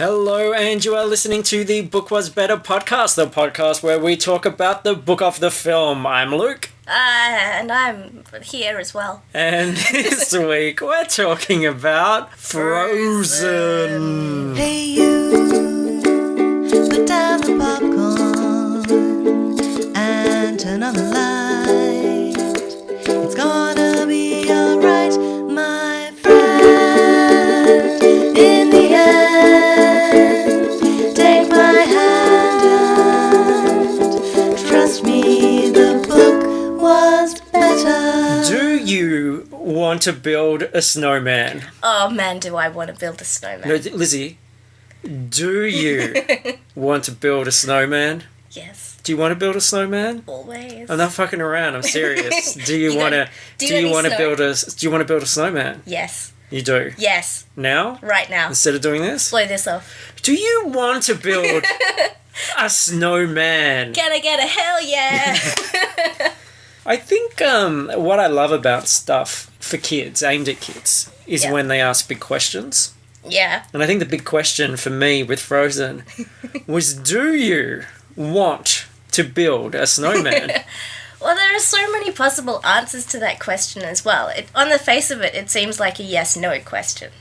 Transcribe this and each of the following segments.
Hello, and you are listening to the Book Was Better podcast, the podcast where we talk about the book of the film. I'm Luke. And I'm here as well. And this week we're talking about Frozen. Hey you, put down the popcorn and turn on the light. It's gonna be alright, my friend. In the end, take my hand and trust me, the book was better. Do you want to build a snowman? Oh man, do I want to build a snowman. No, Lizzy, do you want to build a snowman? Yes, Do you want to build a snowman? always. I'm not fucking around. I'm serious. Do you You want to? got- Do do you you any want to snow? build a? Do you want to build a snowman? Yes, You do. yes, Now, right now. instead of doing this, Blow this off. do you want to build a snowman? Can I get a hell yeah? I think what I love about stuff for kids, aimed at kids, is Yeah. when they ask big questions. Yeah. And I think the big question for me with Frozen was, do you want to build a snowman? Well, there are so many possible answers to that question as well. On the face of it, it seems like a yes-no question.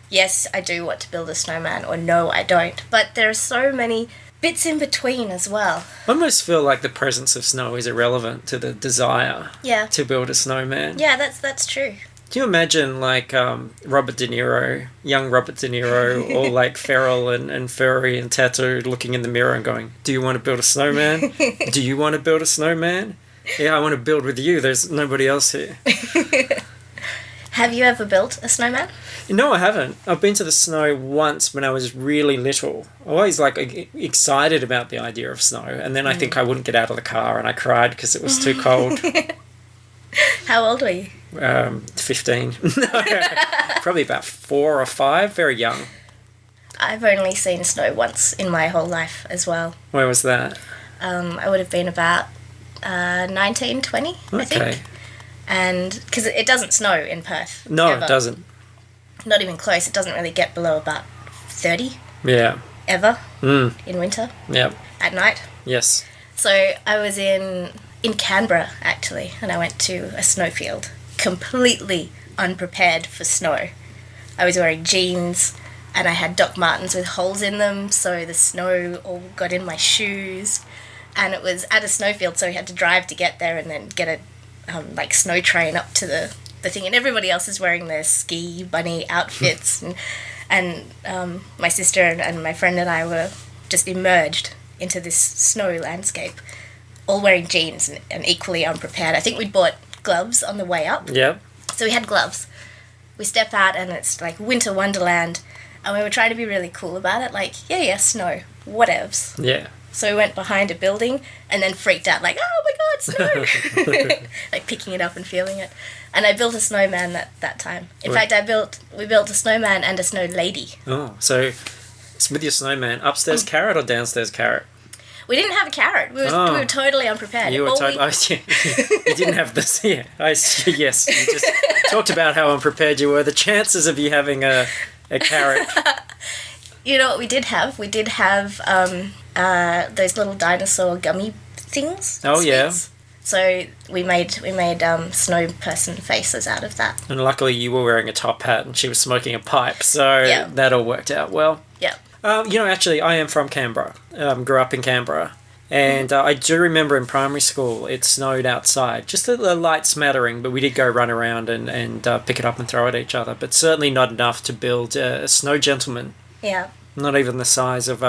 Yes, I do want to build a snowman, or no, I don't. But there are so many bits in between as well. I almost feel like the presence of snow is irrelevant to the desire Yeah. to build a snowman. Yeah, that's true. Do you imagine, like, Robert De Niro, young Robert De Niro, all, like, feral and furry and tattooed, looking in the mirror and going, do you want to build a snowman? Do you want to build a snowman? Yeah, I want to build with you. There's nobody else here. Have you ever built a snowman? No, I haven't. I've been to the snow once when I was really little. Always, like, excited about the idea of snow. And then I think I wouldn't get out of the car and I cried because it was too cold. How old were you? 15. No, probably about 4 or 5. Very young. I've only seen snow once in my whole life as well. Where was that? I would have been about 19, 20, I Okay. think. And because it doesn't snow in Perth. No, ever. it doesn't. Not even close. It doesn't really get below about 30 Yeah. ever Mm. in winter Yeah. at night. Yes. So I was in Canberra, actually, and I went to a snowfield, completely unprepared for snow. I was wearing jeans, and I had Doc Martens with holes in them, so the snow all got in my shoes. And it was at a snowfield, so we had to drive to get there and then get a snow train up to the thing. And everybody else is wearing their ski bunny outfits. and my sister and my friend and I were just immersed into this snow landscape, all wearing jeans and equally unprepared. I think we'd bought gloves on the way up. Yep. So we had gloves. We step out and it's like winter wonderland. And we were trying to be really cool about it. Like, yeah, snow. Whatevs. Yeah. So we went behind a building and then freaked out like, oh my God, snow! Like picking it up and feeling it. And I built a snowman that time. In fact, we built a snowman and a snow lady. Oh, so it's with your snowman, upstairs carrot or downstairs carrot? We didn't have a carrot. We were totally unprepared. You were All totally... you didn't have this... Yeah. Yes, you just talked about how unprepared you were. The chances of you having a carrot... You know what we did have? We did have those little dinosaur gummy things. Oh, yeah. sweets. So we made snow person faces out of that. And luckily you were wearing a top hat and she was smoking a pipe, so Yeah. that all worked out well. Yeah. Actually, I am from Canberra. Grew up in Canberra. And I do remember in primary school it snowed outside. Just a light smattering, but we did go run around and pick it up and throw it at each other. But certainly not enough to build a snow gentleman. Yeah. Not even the size of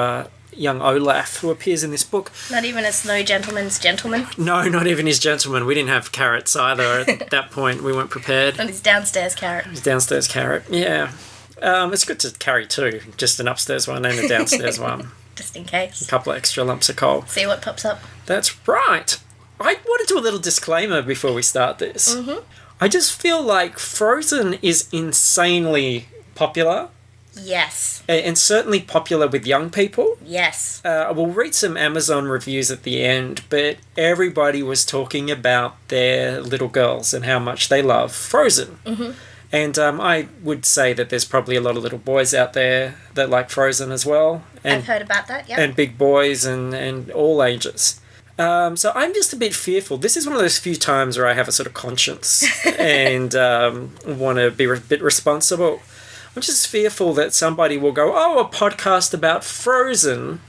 young Olaf, who appears in this book. Not even a snow gentleman's gentleman. No, not even his gentleman. We didn't have carrots either at that point. We weren't prepared. And his downstairs carrot. His downstairs carrot, yeah. It's good to carry two. Just an upstairs one and a downstairs one. Just in case. A couple of extra lumps of coal. See what pops up. That's right. I want to do a little disclaimer before we start this. Mm-hmm. I just feel like Frozen is insanely popular. Yes. And certainly popular with young people. Yes. We'll read some Amazon reviews at the end, but everybody was talking about their little girls and how much they love Frozen. Mm-hmm. And I would say that there's probably a lot of little boys out there that like Frozen as well. And, I've heard about that, yeah. and big boys and all ages. So I'm just a bit fearful. This is one of those few times where I have a sort of conscience and want to be a bit responsible. I'm just fearful that somebody will go, oh, a podcast about Frozen,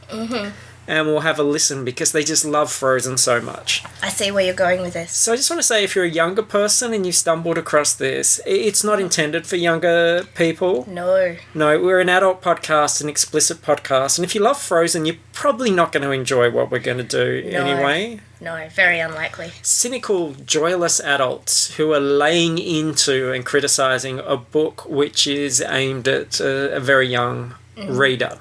and we'll have a listen because they just love Frozen so much. I see where you're going with this. So I just want to say, if you're a younger person and you stumbled across this, it's not intended for younger people. No. No, we're an adult podcast, an explicit podcast, and if you love Frozen, you're probably not going to enjoy what we're going to do anyway. No, very unlikely. Cynical, joyless adults who are laying into and criticising a book which is aimed at a very young reader.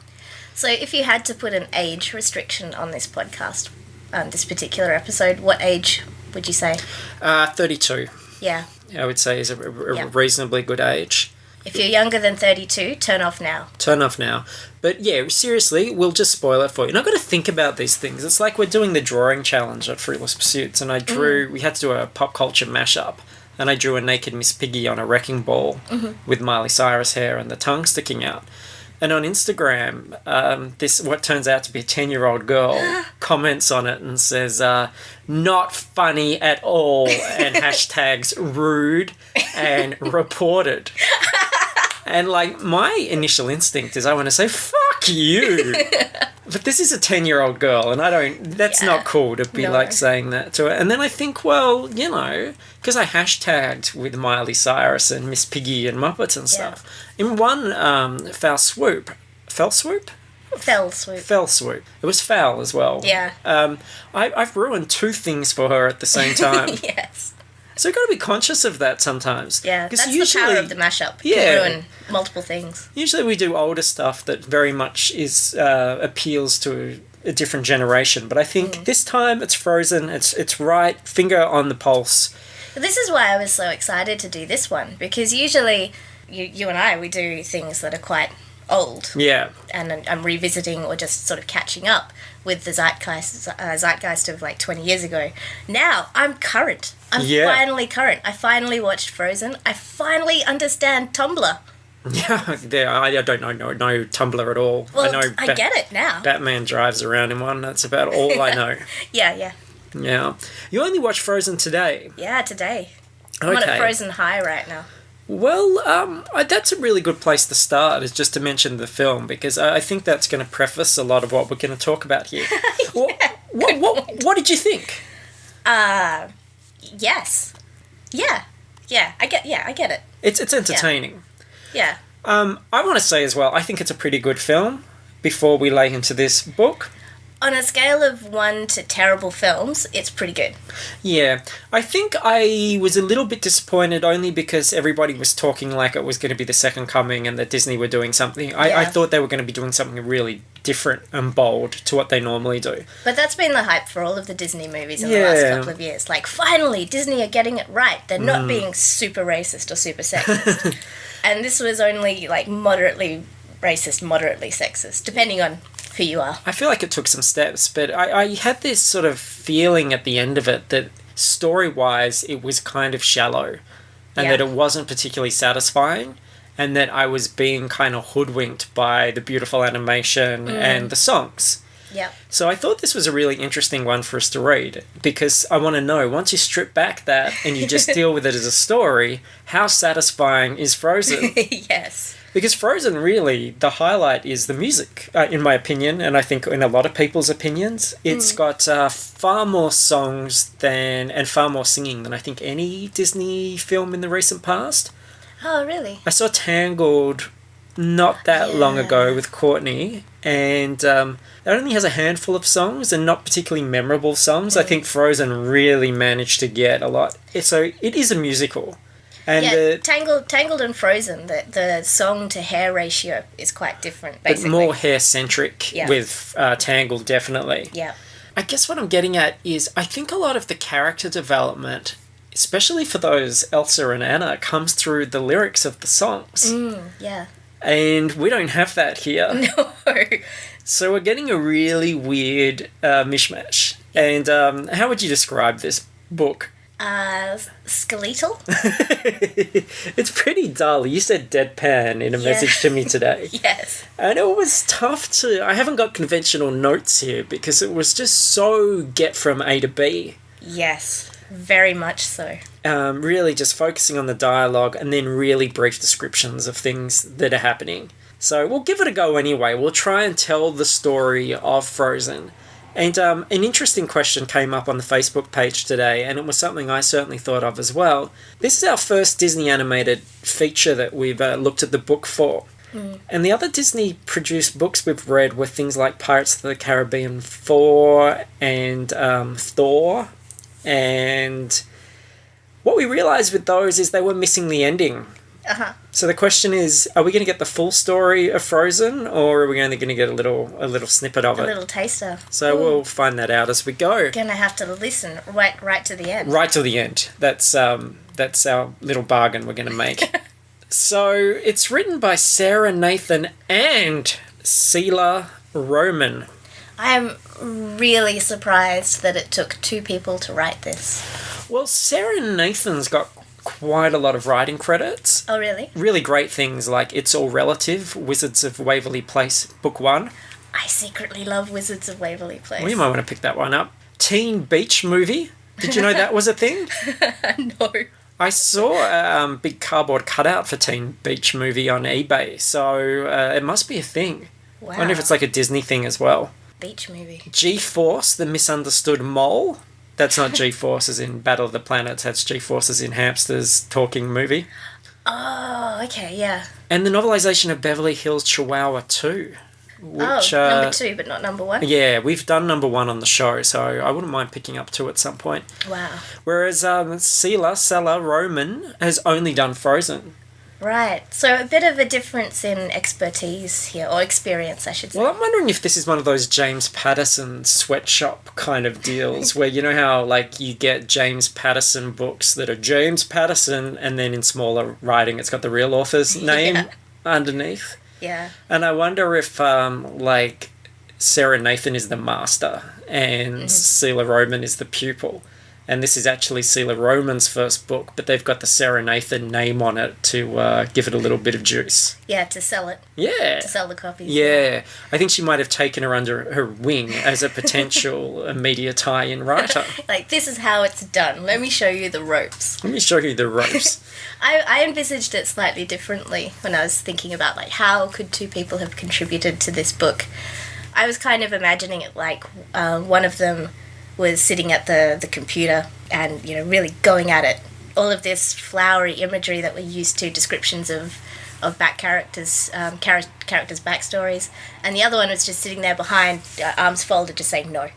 So if you had to put an age restriction on this podcast, this particular episode, what age would you say? 32, Yeah. I would say, is a reasonably good age. If you're younger than 32, turn off now. Turn off now. But yeah, seriously, we'll just spoil it for you. And I've got to think about these things. It's like we're doing the drawing challenge at Fruitless Pursuits, and we had to do a pop culture mashup, and I drew a naked Miss Piggy on a wrecking ball with Miley Cyrus hair and the tongue sticking out. And on Instagram, this what turns out to be a 10-year-old girl comments on it and says, not funny at all, and hashtags rude and reported. And, like, my initial instinct is I want to say, fuck you. But this is a 10-year-old girl, and that's not cool to be, like, saying that to her. And then I think, well, you know, because I hashtagged with Miley Cyrus and Miss Piggy and Muppets and stuff. In one fell swoop. Fell swoop? Fell swoop. Fell swoop. It was foul as well. Yeah. I've ruined two things for her at the same time. Yes. So you've got to be conscious of that sometimes. Yeah, that's the power of the mashup. You can ruin multiple things. Usually we do older stuff that very much appeals to a different generation. But I think this time it's Frozen. It's right. Finger on the pulse. This is why I was so excited to do this one. Because usually you and I, we do things that are quite old. Yeah. And I'm revisiting or just sort of catching up with the zeitgeist of like 20 years ago. Now I'm current. I'm finally current. I finally watched Frozen. I finally understand Tumblr. Yeah, I don't know Tumblr at all. Well, I get it now. Batman drives around in one. That's about all I know. Yeah. You only watched Frozen today. Yeah, today. Okay. I'm on a Frozen high right now. Well, that's a really good place to start, is just to mention the film, because I think that's going to preface a lot of what we're going to talk about here. What did you think? Yes. Yeah, I get it. It's entertaining. Yeah. I want to say as well, I think it's a pretty good film before we lay into this book. On a scale of 1 to terrible films, it's pretty good. Yeah. I think I was a little bit disappointed only because everybody was talking like it was going to be the second coming and that Disney were doing something. I thought they were going to be doing something really different and bold to what they normally do. But that's been the hype for all of the Disney movies in the last couple of years. Like, finally, Disney are getting it right. They're not being super racist or super sexist. And this was only, like, moderately racist, moderately sexist, depending on who you are. I feel like it took some steps, but I had this sort of feeling at the end of it that story-wise it was kind of shallow and that it wasn't particularly satisfying and that I was being kind of hoodwinked by the beautiful animation and the songs. Yeah. So I thought this was a really interesting one for us to read because I want to know, once you strip back that and you just deal with it as a story, how satisfying is Frozen? Yes. Because Frozen, really, the highlight is the music, in my opinion, and I think in a lot of people's opinions. It's got far more songs and far more singing than I think any Disney film in the recent past. Oh, really? I saw Tangled not that long ago with Courtney, and it only has a handful of songs and not particularly memorable songs. I think Frozen really managed to get a lot. So it is a musical. And Tangled and Frozen, the song to hair ratio is quite different, basically. But more hair-centric with Tangled, definitely. Yeah. I guess what I'm getting at is I think a lot of the character development, especially for those Elsa and Anna, comes through the lyrics of the songs. Yeah. And we don't have that here. No. So we're getting a really weird mishmash. And how would you describe this book? Skeletal? It's pretty dull. You said deadpan in a message to me today. Yes. And it was tough to... I haven't got conventional notes here because it was just so get from A to B. Yes, very much so. Really just focusing on the dialogue and then really brief descriptions of things that are happening. So we'll give it a go anyway. We'll try and tell the story of Frozen. And an interesting question came up on the Facebook page today, and it was something I certainly thought of as well. This is our first Disney animated feature that we've looked at the book for. And the other Disney-produced books we've read were things like Pirates of the Caribbean 4 and Thor. And what we realised with those is they were missing the ending. Uh-huh. So the question is, are we going to get the full story of Frozen, or are we only going to get a little snippet of it? A little taster. So we'll find that out as we go. Gonna have to listen right to the end. Right till the end. That's our little bargain we're going to make. So it's written by Sarah Nathan and Sheila Roman. I am really surprised that it took two people to write this. Well, Sarah Nathan's got quite a lot of writing credits. Oh, really? Really great things like It's All Relative, Wizards of Waverly Place, Book 1. I secretly love Wizards of Waverly Place. Well, you might want to pick that one up. Teen Beach Movie. Did you know that was a thing? No. I saw a big cardboard cutout for Teen Beach Movie on eBay, so it must be a thing. Wow. I wonder if it's like a Disney thing as well. Beach movie. G-Force, The Misunderstood Mole. That's not G-Force as in Battle of the Planets, that's G-Force as in Hamsters talking movie. Oh, okay, yeah. And the novelization of Beverly Hills Chihuahua 2. Which, number 2, but not number 1? Yeah, we've done number 1 on the show, so I wouldn't mind picking up 2 at some point. Wow. Whereas Sela Roman has only done Frozen. Right. So a bit of a difference in expertise here, or experience, I should say. Well, I'm wondering if this is one of those James Patterson sweatshop kind of deals where you know how like you get James Patterson books that are James Patterson and then in smaller writing it's got the real author's name underneath. Yeah. And I wonder if like Sarah Nathan is the master and Sheila Roman is the pupil. And this is actually Sheila Roman's first book, but they've got the Sarah Nathan name on it to give it a little bit of juice. Yeah, to sell it. Yeah. To sell the copies. Yeah. I think she might have taken her under her wing as a potential media tie-in writer. Like, this is how it's done. Let me show you the ropes. Let me show you the ropes. I envisaged it slightly differently when I was thinking about, like, how could two people have contributed to this book. I was kind of imagining it like one of them was sitting at the computer and, you know, really going at it. All of this flowery imagery that we're used to, descriptions of back characters, characters' backstories. And the other one was just sitting there behind, arms folded, just saying, no.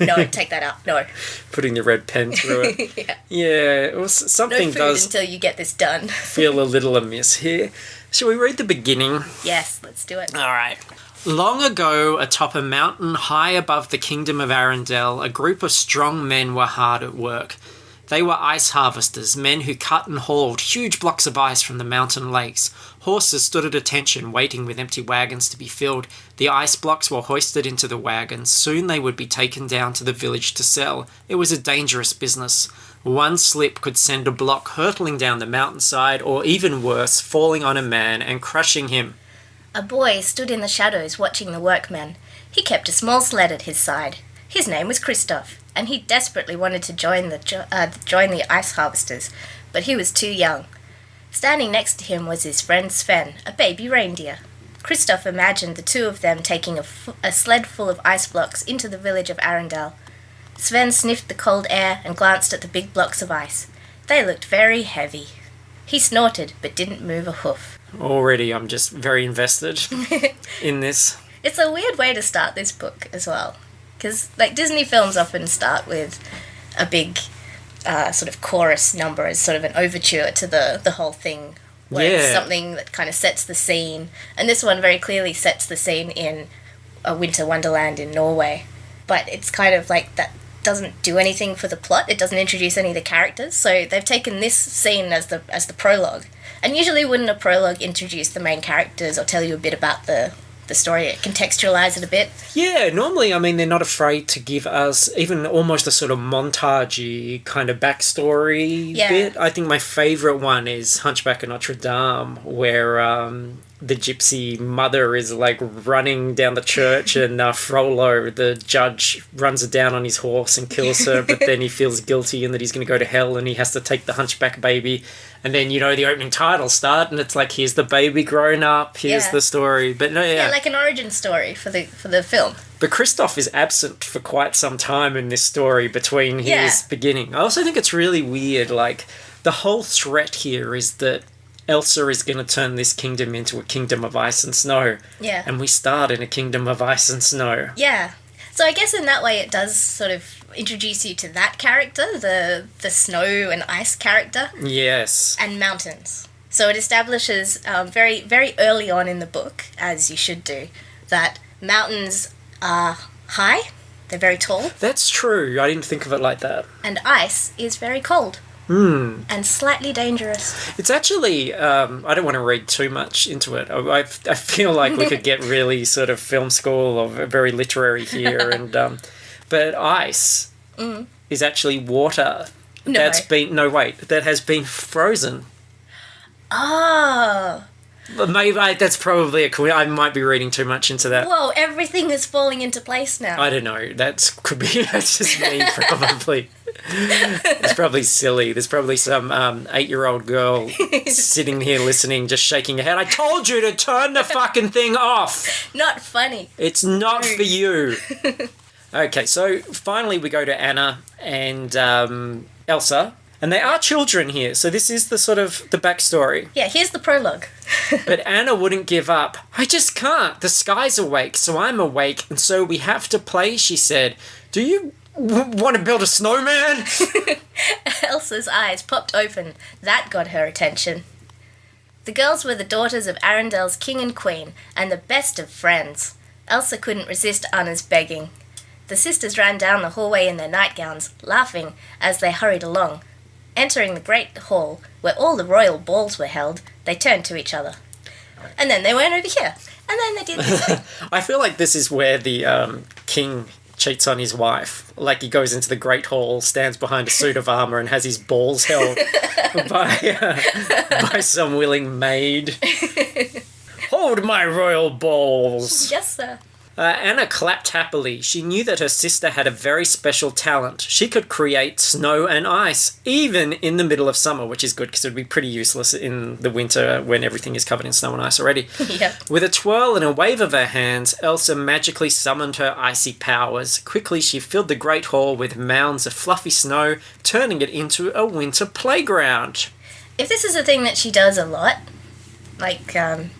No, take that out. No. Putting the red pen through it. Yeah. Yeah, it was, something No food does until you get this done. feel a little amiss here. Shall we read the beginning? Yes, let's do it. All right. Long ago, atop a mountain high above the kingdom of Arendelle, a group of strong men were hard at work. They were ice harvesters, men who cut and hauled huge blocks of ice from the mountain lakes. Horses stood at attention, waiting with empty wagons to be filled. The ice blocks were hoisted into the wagons. Soon they would be taken down to the village to sell. It was a dangerous business. One slip could send a block hurtling down the mountainside, or even worse, falling on a man and crushing him. A boy stood in the shadows watching the workmen. He kept a small sled at his side. His name was Christoph, and he desperately wanted to join the ice harvesters, but he was too young. Standing next to him was his friend Sven, a baby reindeer. Christoph imagined the two of them taking a sled full of ice blocks into the village of Arendelle. Sven sniffed the cold air and glanced at the big blocks of ice. They looked very heavy. He snorted, but didn't move a hoof. Already I'm just very invested in this. It's a weird way to start this book as well. Because, like, Disney films often start with a big sort of chorus number as sort of an overture to the whole thing. Where it's something that kind of sets the scene. And this one very clearly sets the scene in a winter wonderland in Norway. But it's kind of like that doesn't do anything for the plot. It doesn't introduce any of the characters. So they've taken this scene as the prologue. And usually wouldn't a prologue introduce the main characters or tell you a bit about the the story, contextualize it a bit. Yeah, normally, I mean, they're not afraid to give us even almost a sort of montage-y kind of backstory bit. I think my favourite one is Hunchback of Notre Dame, where the gypsy mother is like running down the church and Frollo, the judge, runs her down on his horse and kills her, but then he feels guilty and that he's going to go to hell and he has to take the hunchback baby. And then, you know, the opening titles start and it's like, here's the baby grown up, here's the story. But no, Yeah, like an origin story for the film. But Kristoff is absent for quite some time in this story between his beginning. I also think it's really weird, like, the whole threat here is that Elsa is going to turn this kingdom into a kingdom of ice and snow. Yeah. And we start in a kingdom of ice and snow. Yeah. So I guess in that way it does sort of introduce you to that character, the snow and ice character. Yes. And mountains. So it establishes very, very early on in the book, as you should do, that mountains are high, they're very tall. That's true. I didn't think of it like that. And ice is very cold. And slightly dangerous. It's actually, I don't want to read too much into it. I feel like we could get really sort of film school or very literary here. And but ice is actually water that has been frozen. Oh. But maybe that's probably I might be reading too much into that. Whoa, everything is falling into place now. I don't know. That's just me probably. It's probably silly. There's probably some 8-year-old girl sitting here listening, just shaking her head. I told you to turn the fucking thing off. Not funny. It's not for you. Okay, so finally we go to Anna and Elsa. And they are children here, so this is the sort of the backstory. Yeah, here's the prologue. But Anna wouldn't give up. I just can't. The sky's awake, so I'm awake, and so we have to play, she said. Do you want to build a snowman? Elsa's eyes popped open. That got her attention. The girls were the daughters of Arendelle's king and queen, and the best of friends. Elsa couldn't resist Anna's begging. The sisters ran down the hallway in their nightgowns, laughing as they hurried along. Entering the great hall, where all the royal balls were held, they turned to each other. And then they went over here. And then they did this thing. I feel like this is where the king cheats on his wife. Like, he goes into the great hall, stands behind a suit of armour, and has his balls held by some willing maid. Hold my royal balls! Yes, sir. Anna clapped happily. She knew that her sister had a very special talent. She could create snow and ice, even in the middle of summer, which is good because it would be pretty useless in the winter when everything is covered in snow and ice already. Yep. With a twirl and a wave of her hands, Elsa magically summoned her icy powers. Quickly, she filled the great hall with mounds of fluffy snow, turning it into a winter playground. If this is a thing that she does a lot, like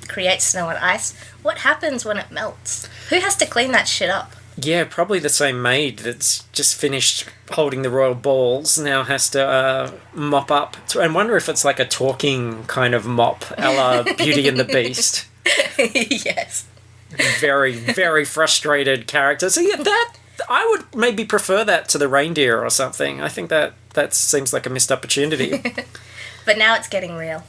create snow and ice, what happens when it melts? Who has to clean that shit up? Yeah, probably the same maid that's just finished holding the royal balls now has to mop up. I wonder if it's like a talking kind of mop, a la Beauty and the Beast. Yes. Very, very frustrated character. So yeah, that I would maybe prefer that to the reindeer or something. I think that seems like a missed opportunity. But now it's getting real.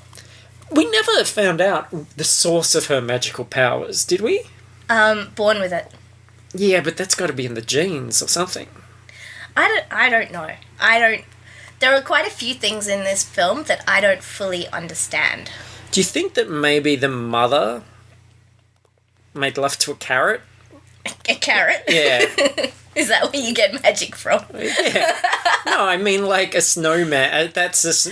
We never found out the source of her magical powers, did we? Born with it. Yeah, but that's got to be in the genes or something. I don't know. There are quite a few things in this film that I don't fully understand. Do you think that maybe the mother made love to a carrot? A carrot? Yeah. Is that where you get magic from? Yeah. No, I mean like a snowman.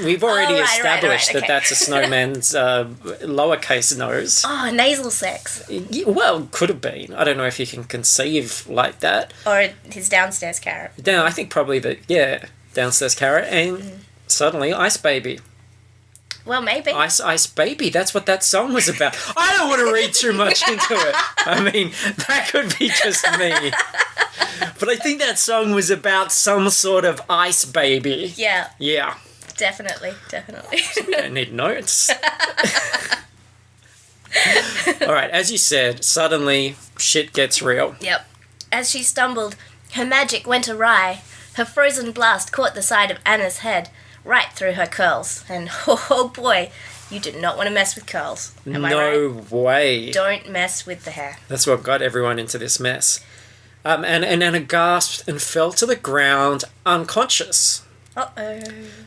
We've already established okay. that that's a snowman's lowercase nose. Oh, nasal sex. Well, could have been. I don't know if you can conceive like that. Or his downstairs carrot. No, I think probably downstairs carrot and suddenly Ice Baby. Well, maybe. Ice Baby, that's what that song was about. I don't want to read too much into it. I mean, that could be just me. But I think that song was about some sort of ice baby. Yeah. Yeah. Definitely. We don't need notes. All right, as you said, suddenly shit gets real. Yep. As she stumbled, her magic went awry. Her frozen blast caught the side of Anna's head, right through her curls. And oh boy, You do not want to mess with curls. Am I No right? way. Don't mess with the hair. That's what got everyone into this mess. And Anna gasped and fell to the ground unconscious. Uh-oh.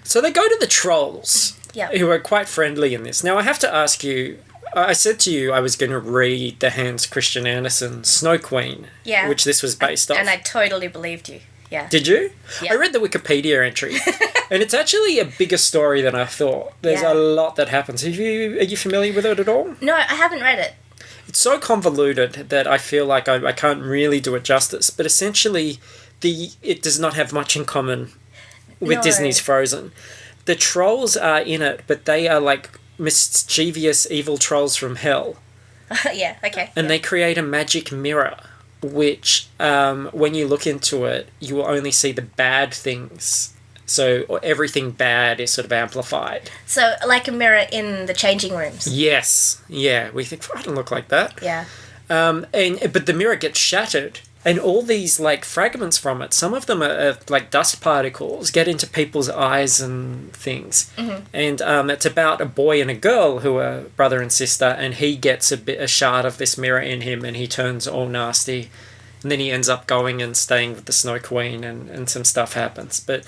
So they go to the trolls, Yeah. who are quite friendly in this. Now, I have to ask you, I said to you I was going to read the Hans Christian Andersen Snow Queen, Yeah. which this was based off. And I totally believed you. Yeah. Did you? Yeah. I read the Wikipedia entry, and it's actually a bigger story than I thought. There's Yeah. a lot that happens. Are you familiar with it at all? No, I haven't read it. It's so convoluted that I feel like I can't really do it justice. But essentially, it does not have much in common with No. Disney's Frozen. The trolls are in it, but they are like mischievous, evil trolls from hell. Yeah, okay. And yeah. they create a magic mirror, which, when you look into it, you will only see the bad things. So everything bad is sort of amplified. So, like a mirror in the changing rooms. Yes. Yeah. We think, I don't look like that. Yeah. But the mirror gets shattered. And all these, like, fragments from it, some of them are like dust particles, get into people's eyes and things. Mm-hmm. And it's about a boy and a girl who are brother and sister, and he gets a shard of this mirror in him, and he turns all nasty. And then he ends up going and staying with the Snow Queen, and some stuff happens. But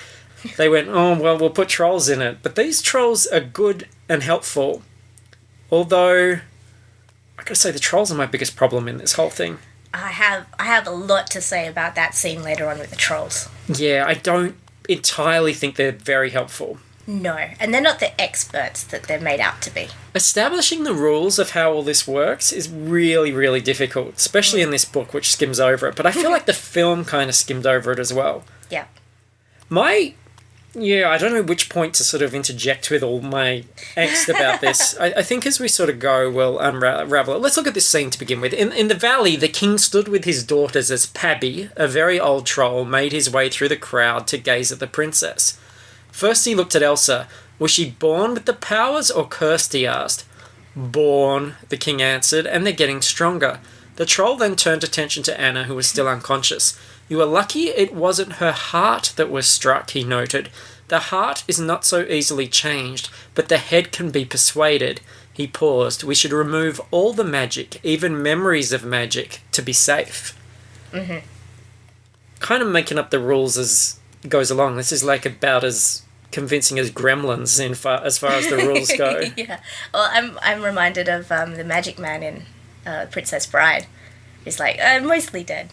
they went, oh, well, we'll put trolls in it. But these trolls are good and helpful. Although, I gotta say, the trolls are my biggest problem in this whole thing. I have a lot to say about that scene later on with the trolls. Yeah, I don't entirely think they're very helpful. No, and they're not the experts that they're made out to be. Establishing the rules of how all this works is really, really difficult, especially in this book, which skims over it. But I feel like the film kind of skimmed over it as well. Yeah. I don't know which point to sort of interject with all my angst about this. I think as we sort of go, we'll unravel it. Let's look at this scene to begin with. In the valley, the king stood with his daughters as Pabby, a very old troll, made his way through the crowd to gaze at the princess. First he looked at Elsa. Was she born with the powers or cursed, he asked. Born, the king answered, and they're getting stronger. The troll then turned attention to Anna, who was still unconscious. You are lucky it wasn't her heart that was struck, he noted. The heart is not so easily changed, but the head can be persuaded. He paused. We should remove all the magic, even memories of magic, to be safe. Mm-hmm. Kind of making up the rules as it goes along. This is like about as convincing as Gremlins as far as the rules go. Yeah. Well, I'm reminded of the Magic Man in Princess Bride. He's like, I'm mostly dead.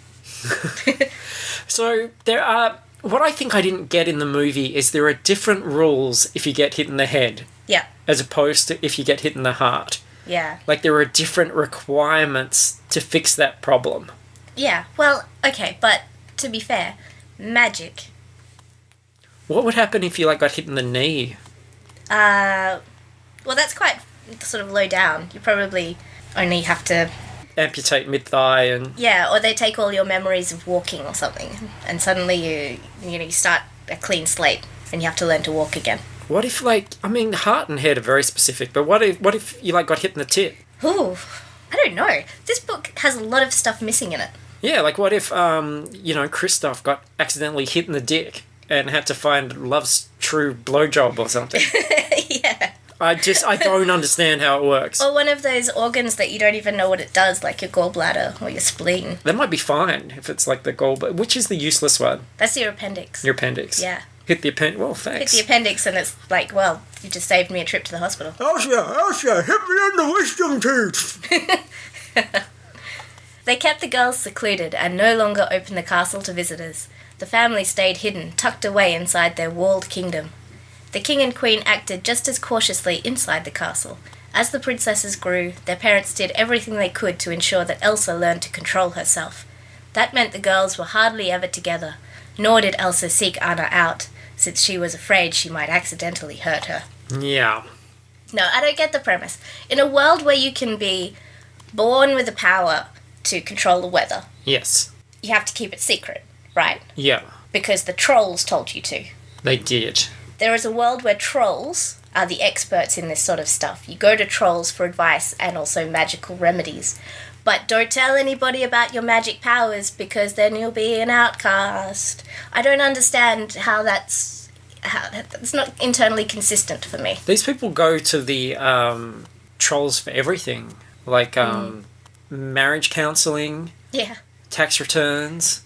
So there are... What I think I didn't get in the movie is there are different rules if you get hit in the head. Yeah. As opposed to if you get hit in the heart. Yeah. Like there are different requirements to fix that problem. Yeah. Well, okay, but to be fair, magic. What would happen if you got hit in the knee? Well, that's quite sort of low down. You probably only have to... Amputate mid-thigh and... Yeah, or they take all your memories of walking or something, and suddenly you start a clean slate, and you have to learn to walk again. What if, heart and head are very specific, but what if you, got hit in the tit? Ooh, I don't know. This book has a lot of stuff missing in it. Yeah, what if, Kristoff got accidentally hit in the dick and had to find love's true blowjob or something? Yeah. I don't understand how it works. Or one of those organs that you don't even know what it does, like your gallbladder or your spleen. That might be fine if it's like the gallbladder. Which is the useless one? That's your appendix. Your appendix. Yeah. Hit the appendix. Well, thanks. Hit the appendix and it's like, well, you just saved me a trip to the hospital. Elsa, hit me in the wisdom tooth! They kept the girls secluded and no longer opened the castle to visitors. The family stayed hidden, tucked away inside their walled kingdom. The king and queen acted just as cautiously inside the castle. As the princesses grew, their parents did everything they could to ensure that Elsa learned to control herself. That meant the girls were hardly ever together, nor did Elsa seek Anna out, since she was afraid she might accidentally hurt her. Yeah. No, I don't get the premise. In a world where you can be born with the power to control the weather, Yes. you have to keep it secret, right? Yeah. Because the trolls told you to. They did. There is a world where trolls are the experts in this sort of stuff. You go to trolls for advice and also magical remedies. But don't tell anybody about your magic powers because then you'll be an outcast. I don't understand how that's it's not internally consistent for me. These people go to the trolls for everything, like marriage counselling, Yeah. tax returns,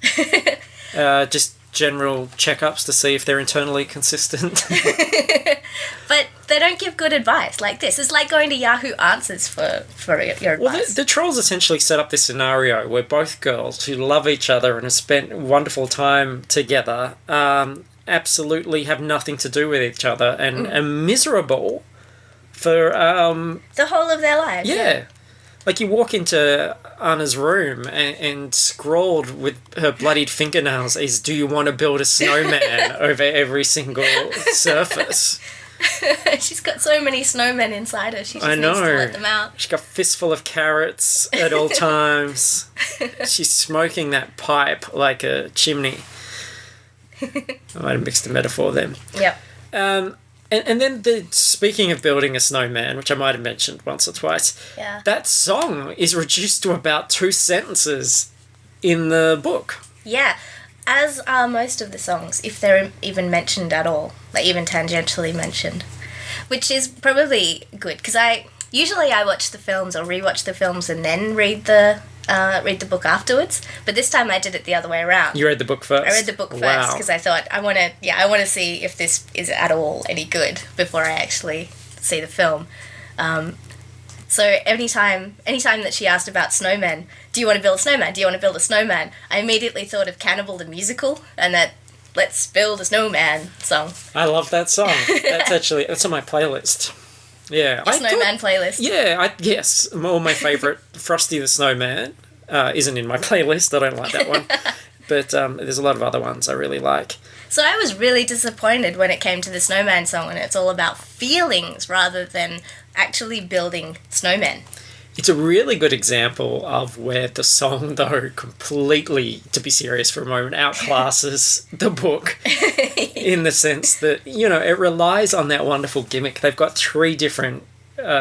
just general checkups to see if they're internally consistent. But they don't give good advice like this. It's like going to Yahoo Answers for your advice. Well, the trolls essentially set up this scenario where both girls who love each other and have spent wonderful time together absolutely have nothing to do with each other and are miserable for... the whole of their lives. yeah. Like, you walk into Anna's room and scrawled with her bloodied fingernails is, "Do you want to build a snowman?" over every single surface. She's got so many snowmen inside her. She just I know. needs to let them out. She's got a fistful of carrots at all times. She's smoking that pipe like a chimney. I might have mixed a metaphor then. Yep. And then speaking of building a snowman, which I might have mentioned once or twice, Yeah. that song is reduced to about 2 sentences in the book. Yeah. As are most of the songs, if they're even mentioned at all, like even tangentially mentioned, which is probably good because usually I watch the films or rewatch the films and then read the book afterwards. But this time I did it the other way around. You read the book first? I read the book first because I thought I want to see if this is at all any good before I actually see the film. So anytime that she asked about snowmen, do you want to build a snowman? Do you want to build a snowman? I immediately thought of Cannibal the Musical and that Let's Build a Snowman song. I love that song. That's on my playlist. Yeah. Snowman playlist. Yeah, yes. All my favourite, Frosty the Snowman, isn't in my playlist. I don't like that one. But there's a lot of other ones I really like. So I was really disappointed when it came to the snowman song and it's all about feelings rather than actually building snowmen. It's a really good example of where the song, though, completely, to be serious for a moment, outclasses the book in the sense that, it relies on that wonderful gimmick. They've got 3 different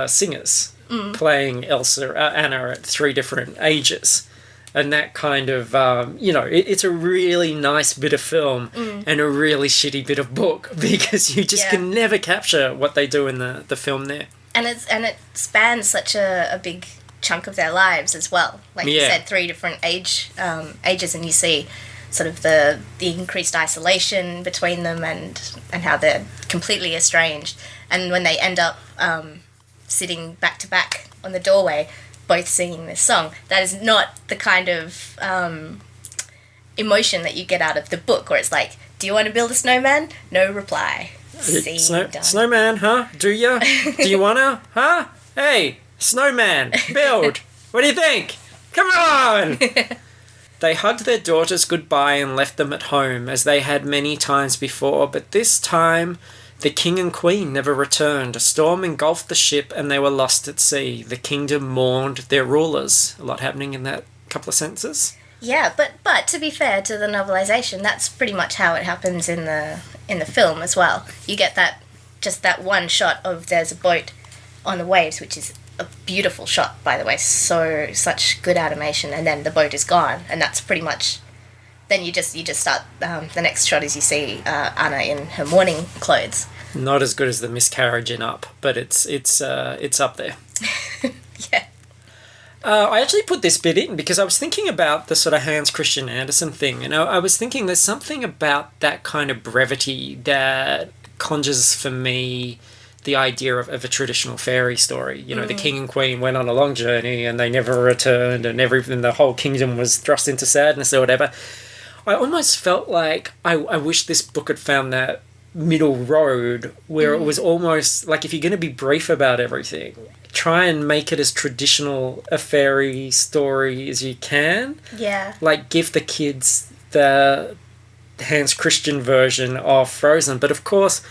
singers playing Anna at 3 different ages. And that kind of, it's a really nice bit of film and a really shitty bit of book because you just can never capture what they do in the film there. And it spans such a big chunk of their lives as well. Like you said, 3 different ages, and you see sort of the increased isolation between them and how they're completely estranged. And when they end up sitting back to back on the doorway, both singing this song, that is not the kind of emotion that you get out of the book, where it's like, do you want to build a snowman? No reply. Snowman, huh? Do ya? Do you wanna? Huh? Hey, snowman, build. What do you think? Come on! They hugged their daughters goodbye and left them at home, as they had many times before, but this time the king and queen never returned. A storm engulfed the ship and they were lost at sea. The kingdom mourned their rulers. A lot happening in that couple of sentences. Yeah, but to be fair to the novelization, that's pretty much how it happens in the film as well. You get that one shot of there's a boat on the waves, which is a beautiful shot, by the way. Such good animation, and then the boat is gone, and that's pretty much. Then you just start. The next shot is you see Anna in her mourning clothes. Not as good as the miscarriage in Up, but it's up there. Yeah. I actually put this bit in because I was thinking about the sort of Hans Christian Andersen thing, and I was thinking there's something about that kind of brevity that conjures for me the idea of a traditional fairy story. The king and queen went on a long journey and they never returned, and the whole kingdom was thrust into sadness or whatever. I almost felt like I wish this book had found that middle road where it was almost like, if you're going to be brief about everything, try and make it as traditional a fairy story as you can. Yeah. Like, give the kids the Hans Christian version of Frozen. But of course,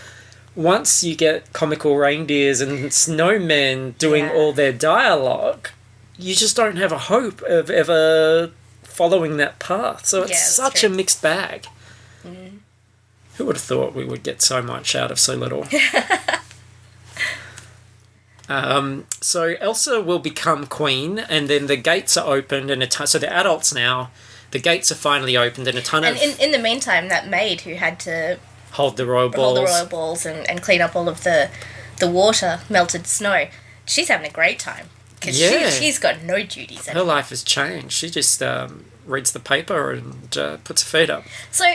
once you get comical reindeers and snowmen doing all their dialogue, you just don't have a hope of ever following that path. So it's such a mixed bag. Mm. Who would have thought we would get so much out of so little? So Elsa will become queen, and then the gates are opened, and so they're adults now. The gates are finally opened, and a ton of... And in the meantime, that maid who had to hold the royal balls. hold the royal balls and clean up all of the water, melted snow. She's having a great time because Yeah. she's got no duties Her anymore. life has changed. She just reads the paper and puts her feet up. So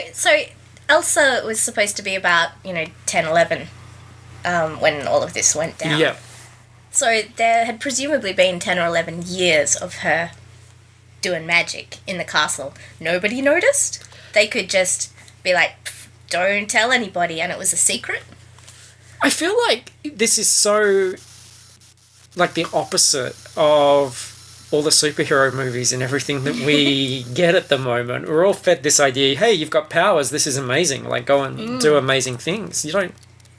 Elsa was supposed to be about 10, 11 when all of this went down. Yeah. So there had presumably been 10 or 11 years of her doing magic in the castle. Nobody noticed. They could just be like, don't tell anybody, and it was a secret. I feel like this is so like the opposite of all the superhero movies and everything that we get at the moment. We're all fed this idea, hey, you've got powers, this is amazing, like go and do amazing things. You don't,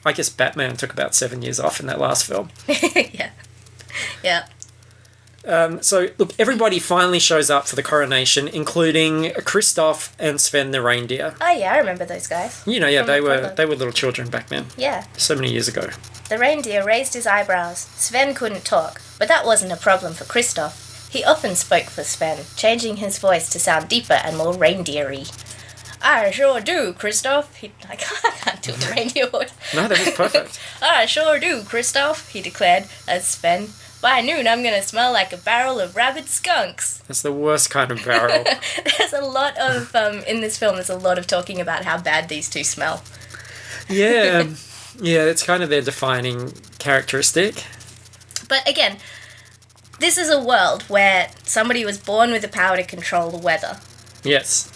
I guess Batman took about 7 years off in that last film. Yeah. Yeah. So look, everybody finally shows up for the coronation, including Kristoff and Sven the reindeer. Oh, yeah, I remember those guys. You know, yeah, From they the were prologue. they were little children back then, Yeah. so many years ago. The reindeer raised his eyebrows. Sven couldn't talk, but that wasn't a problem for Kristoff. He often spoke for Sven, changing his voice to sound deeper and more reindeer-y. I sure do, Kristoff. I can't do the reindeer voice. No, that was perfect. I sure do, Kristoff, he declared as Sven. By noon, I'm going to smell like a barrel of rabid skunks. That's the worst kind of barrel. There's a lot of, in this film, there's a lot of talking about how bad these two smell. Yeah, yeah, it's kind of their defining characteristic. But again, this is a world where somebody was born with the power to control the weather. Yes.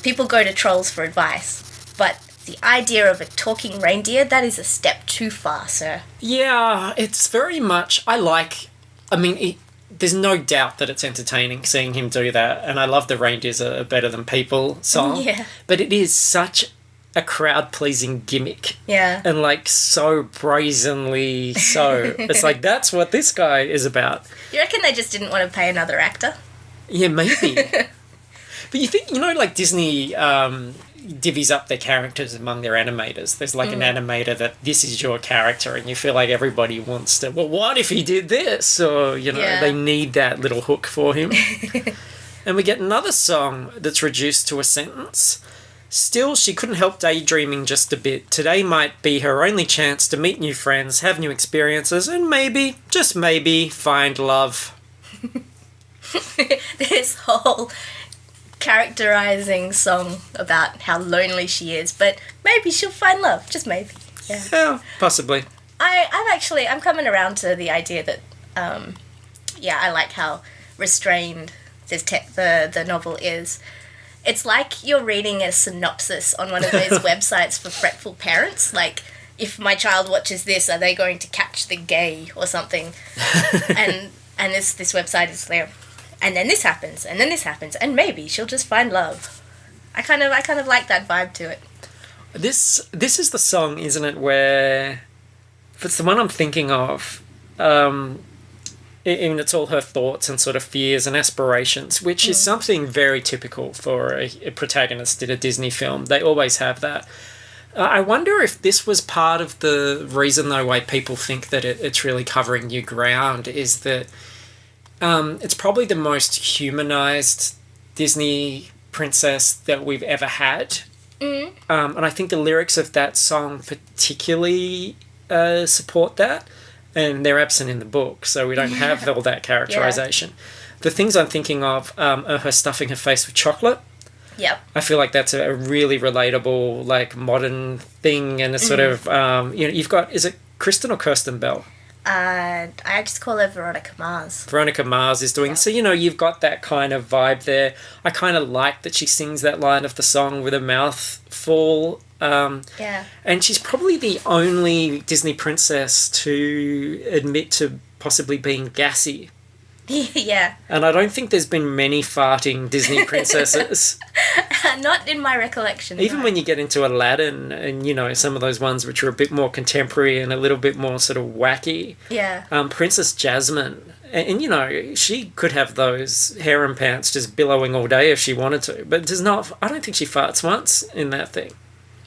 People go to trolls for advice. But the idea of a talking reindeer, that is a step too far, sir. Yeah, it's very much. There's no doubt that it's entertaining seeing him do that, and I love the reindeers are better than people song. Yeah. But it is such a crowd pleasing gimmick, Yeah. and like so brazenly so. It's like that's what this guy is about. You reckon they just didn't want to pay another actor? Yeah, maybe. But you think, like Disney divvies up their characters among their animators. There's like an animator that this is your character, and you feel like everybody wants to, well, what if he did this? Or, Yeah. they need that little hook for him. And we get another song that's reduced to a sentence. Still, she couldn't help daydreaming just a bit. Today might be her only chance to meet new friends, have new experiences, and maybe, just maybe, find love. This whole characterizing song about how lonely she is, but maybe she'll find love, just maybe. Yeah. Yeah, possibly. I'm coming around to the idea that, I like how restrained the novel is. It's like you're reading a synopsis on one of those websites for fretful parents, like, if my child watches this, are they going to catch the gay or something? and this website is there. And then this happens, and then this happens, and maybe she'll just find love. I kind of like that vibe to it. This is the song, isn't it, where, if it's the one I'm thinking of, it's all her thoughts and sort of fears and aspirations, which is something very typical for a protagonist in a Disney film. They always have that. I wonder if this was part of the reason, though, why people think that it's really covering new ground, is that it's probably the most humanized Disney princess that we've ever had. And I think the lyrics of that song particularly support that. And they're absent in the book, so we don't have all that characterization. The things I'm thinking of are her stuffing her face with chocolate. Yep. I feel like that's a really relatable, like, modern thing, and a sort of, you've got, is it Kristen or Kirsten Bell? I just call her Veronica Mars. Veronica Mars is doing, so, you've got that kind of vibe there. I kind of like that she sings that line of the song with her mouth full. Yeah. And she's probably the only Disney princess to admit to possibly being gassy. Yeah. And I don't think there's been many farting Disney princesses. Not in my recollection. Even no. when you get into Aladdin and, some of those ones which are a bit more contemporary and a little bit more sort of wacky. Yeah. Princess Jasmine. And, she could have those harem pants just billowing all day if she wanted to. But I don't think she farts once in that thing.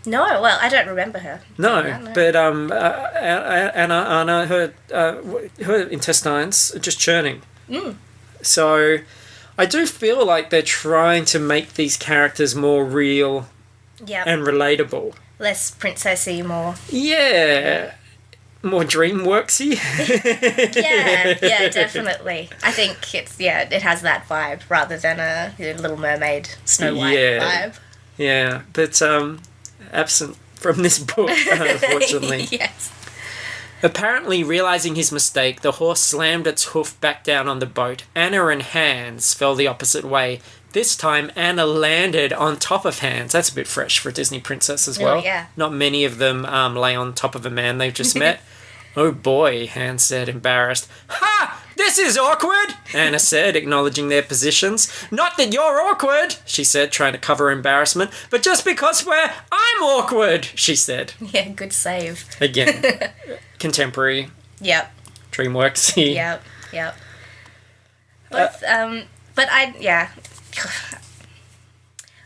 No, well, I don't remember her. No, but Anna, her intestines are just churning. So I do feel like they're trying to make these characters more real Yeah. and relatable. Less princessy, more. Yeah. More DreamWorksy. Yeah, definitely. I think it has that vibe rather than a Little Mermaid, Snow White vibe. Yeah, but absent from this book, unfortunately. Yes. Apparently, realizing his mistake, the horse slammed its hoof back down on the boat. Anna and Hans fell the opposite way. This time, Anna landed on top of Hans. That's a bit fresh for a Disney princess as well. Oh, yeah. Not many of them lay on top of a man they've just met. Oh boy, Hans said, embarrassed. Ha! This is awkward, Anna said, acknowledging their positions. Not that you're awkward, she said, trying to cover embarrassment, but just because I'm awkward, she said. Yeah, good save. Again, contemporary, Yep. DreamWorks. Yep. But I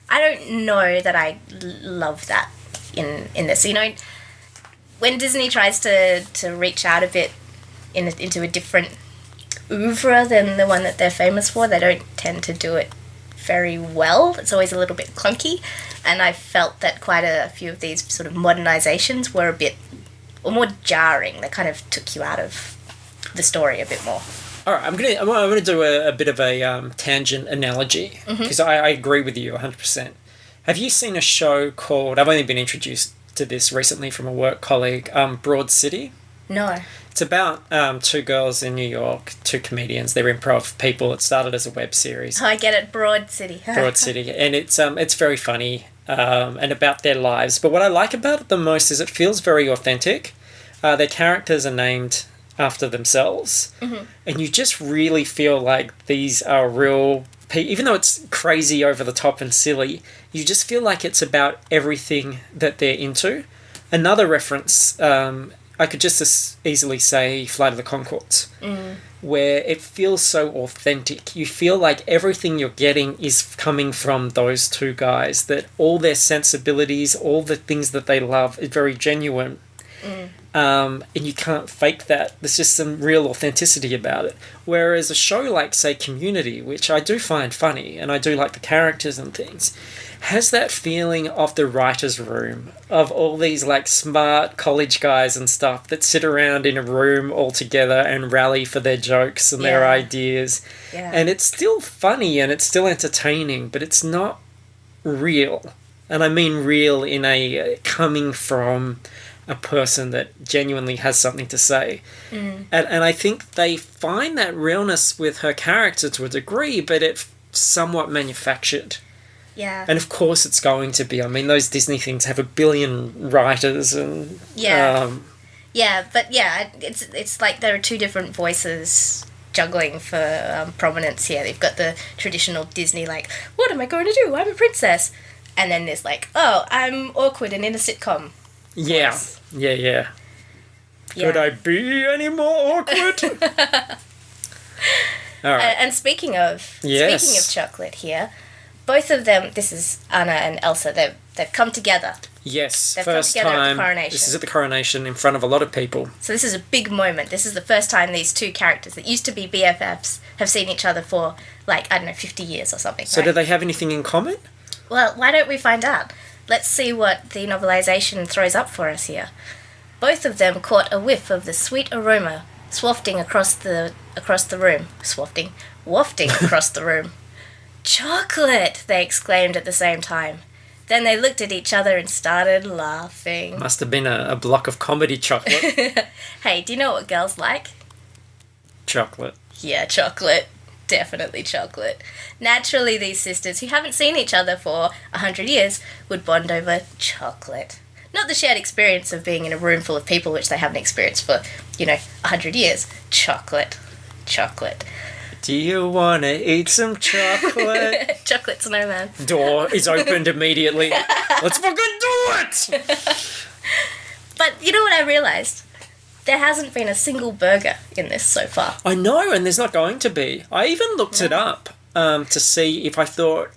don't know that I love that in this. You know, when Disney tries to reach out a bit into a different oeuvre than the one that they're famous for, they don't tend to do it very well. It's always a little bit clunky, and I felt that quite a few of these sort of modernizations were more jarring. They kind of took you out of the story a bit more. All right, I'm gonna do a bit of a tangent analogy because I agree with you 100%. Have you seen a show called? I've only been introduced to this recently from a work colleague. Broad City. No. It's about two girls in New York, two comedians. They're improv people. It started as a web series. Oh, I get it. Broad City. Broad City, and it's very funny and about their lives. But what I like about it the most is it feels very authentic. Their characters are named after themselves, and you just really feel like these are real people. Even though it's crazy, over the top, and silly, you just feel like it's about everything that they're into. Another reference. I could just as easily say Flight of the Conchords, where it feels so authentic. You feel like everything you're getting is coming from those two guys, that all their sensibilities, all the things that they love is very genuine. And you can't fake that. There's just some real authenticity about it. Whereas a show like, say, Community, which I do find funny, and I do like the characters and things, has that feeling of the writer's room, of all these like smart college guys and stuff that sit around in a room all together and rally for their jokes and their ideas. Yeah. And it's still funny and it's still entertaining, but it's not real. And I mean real in a coming from a person that genuinely has something to say. And I think they find that realness with her character to a degree, but it's somewhat manufactured. Yeah. And of course it's going to be. I mean, those Disney things have a billion writers and... it's like there are two different voices juggling for prominence here. They've got the traditional Disney, like, what am I going to do? I'm a princess. And then there's like, oh, I'm awkward and in a sitcom. Yeah. voice. Yeah. Could I be any more awkward? All right. And speaking of chocolate here, both of them, this is Anna and Elsa, they've come together. Yes, They've first come together time. at the coronation. This is at the coronation in front of a lot of people. So this is a big moment. This is the first time these two characters that used to be BFFs have seen each other for, like, I don't know, 50 years or something. So right? do they have anything in common? Well, why don't we find out? Let's see what the novelization throws up for us here. Both of them caught a whiff of the sweet aroma wafting across the room. Wafting across the room. Chocolate! They exclaimed at the same time. Then they looked at each other and started laughing. Must have been a block of comedy chocolate. Hey, do you know what girls like? Chocolate. Yeah, chocolate. Definitely chocolate. Naturally, these sisters, who haven't seen each other for 100 years, would bond over chocolate. Not the shared experience of being in a room full of people which they haven't experienced for, 100 years. Chocolate. Do you want to eat some chocolate? Chocolate snowman. Door is opened immediately. Let's fucking do it! But you know what I realised? There hasn't been a single burger in this so far. I know, and there's not going to be. I even looked it up to see if I thought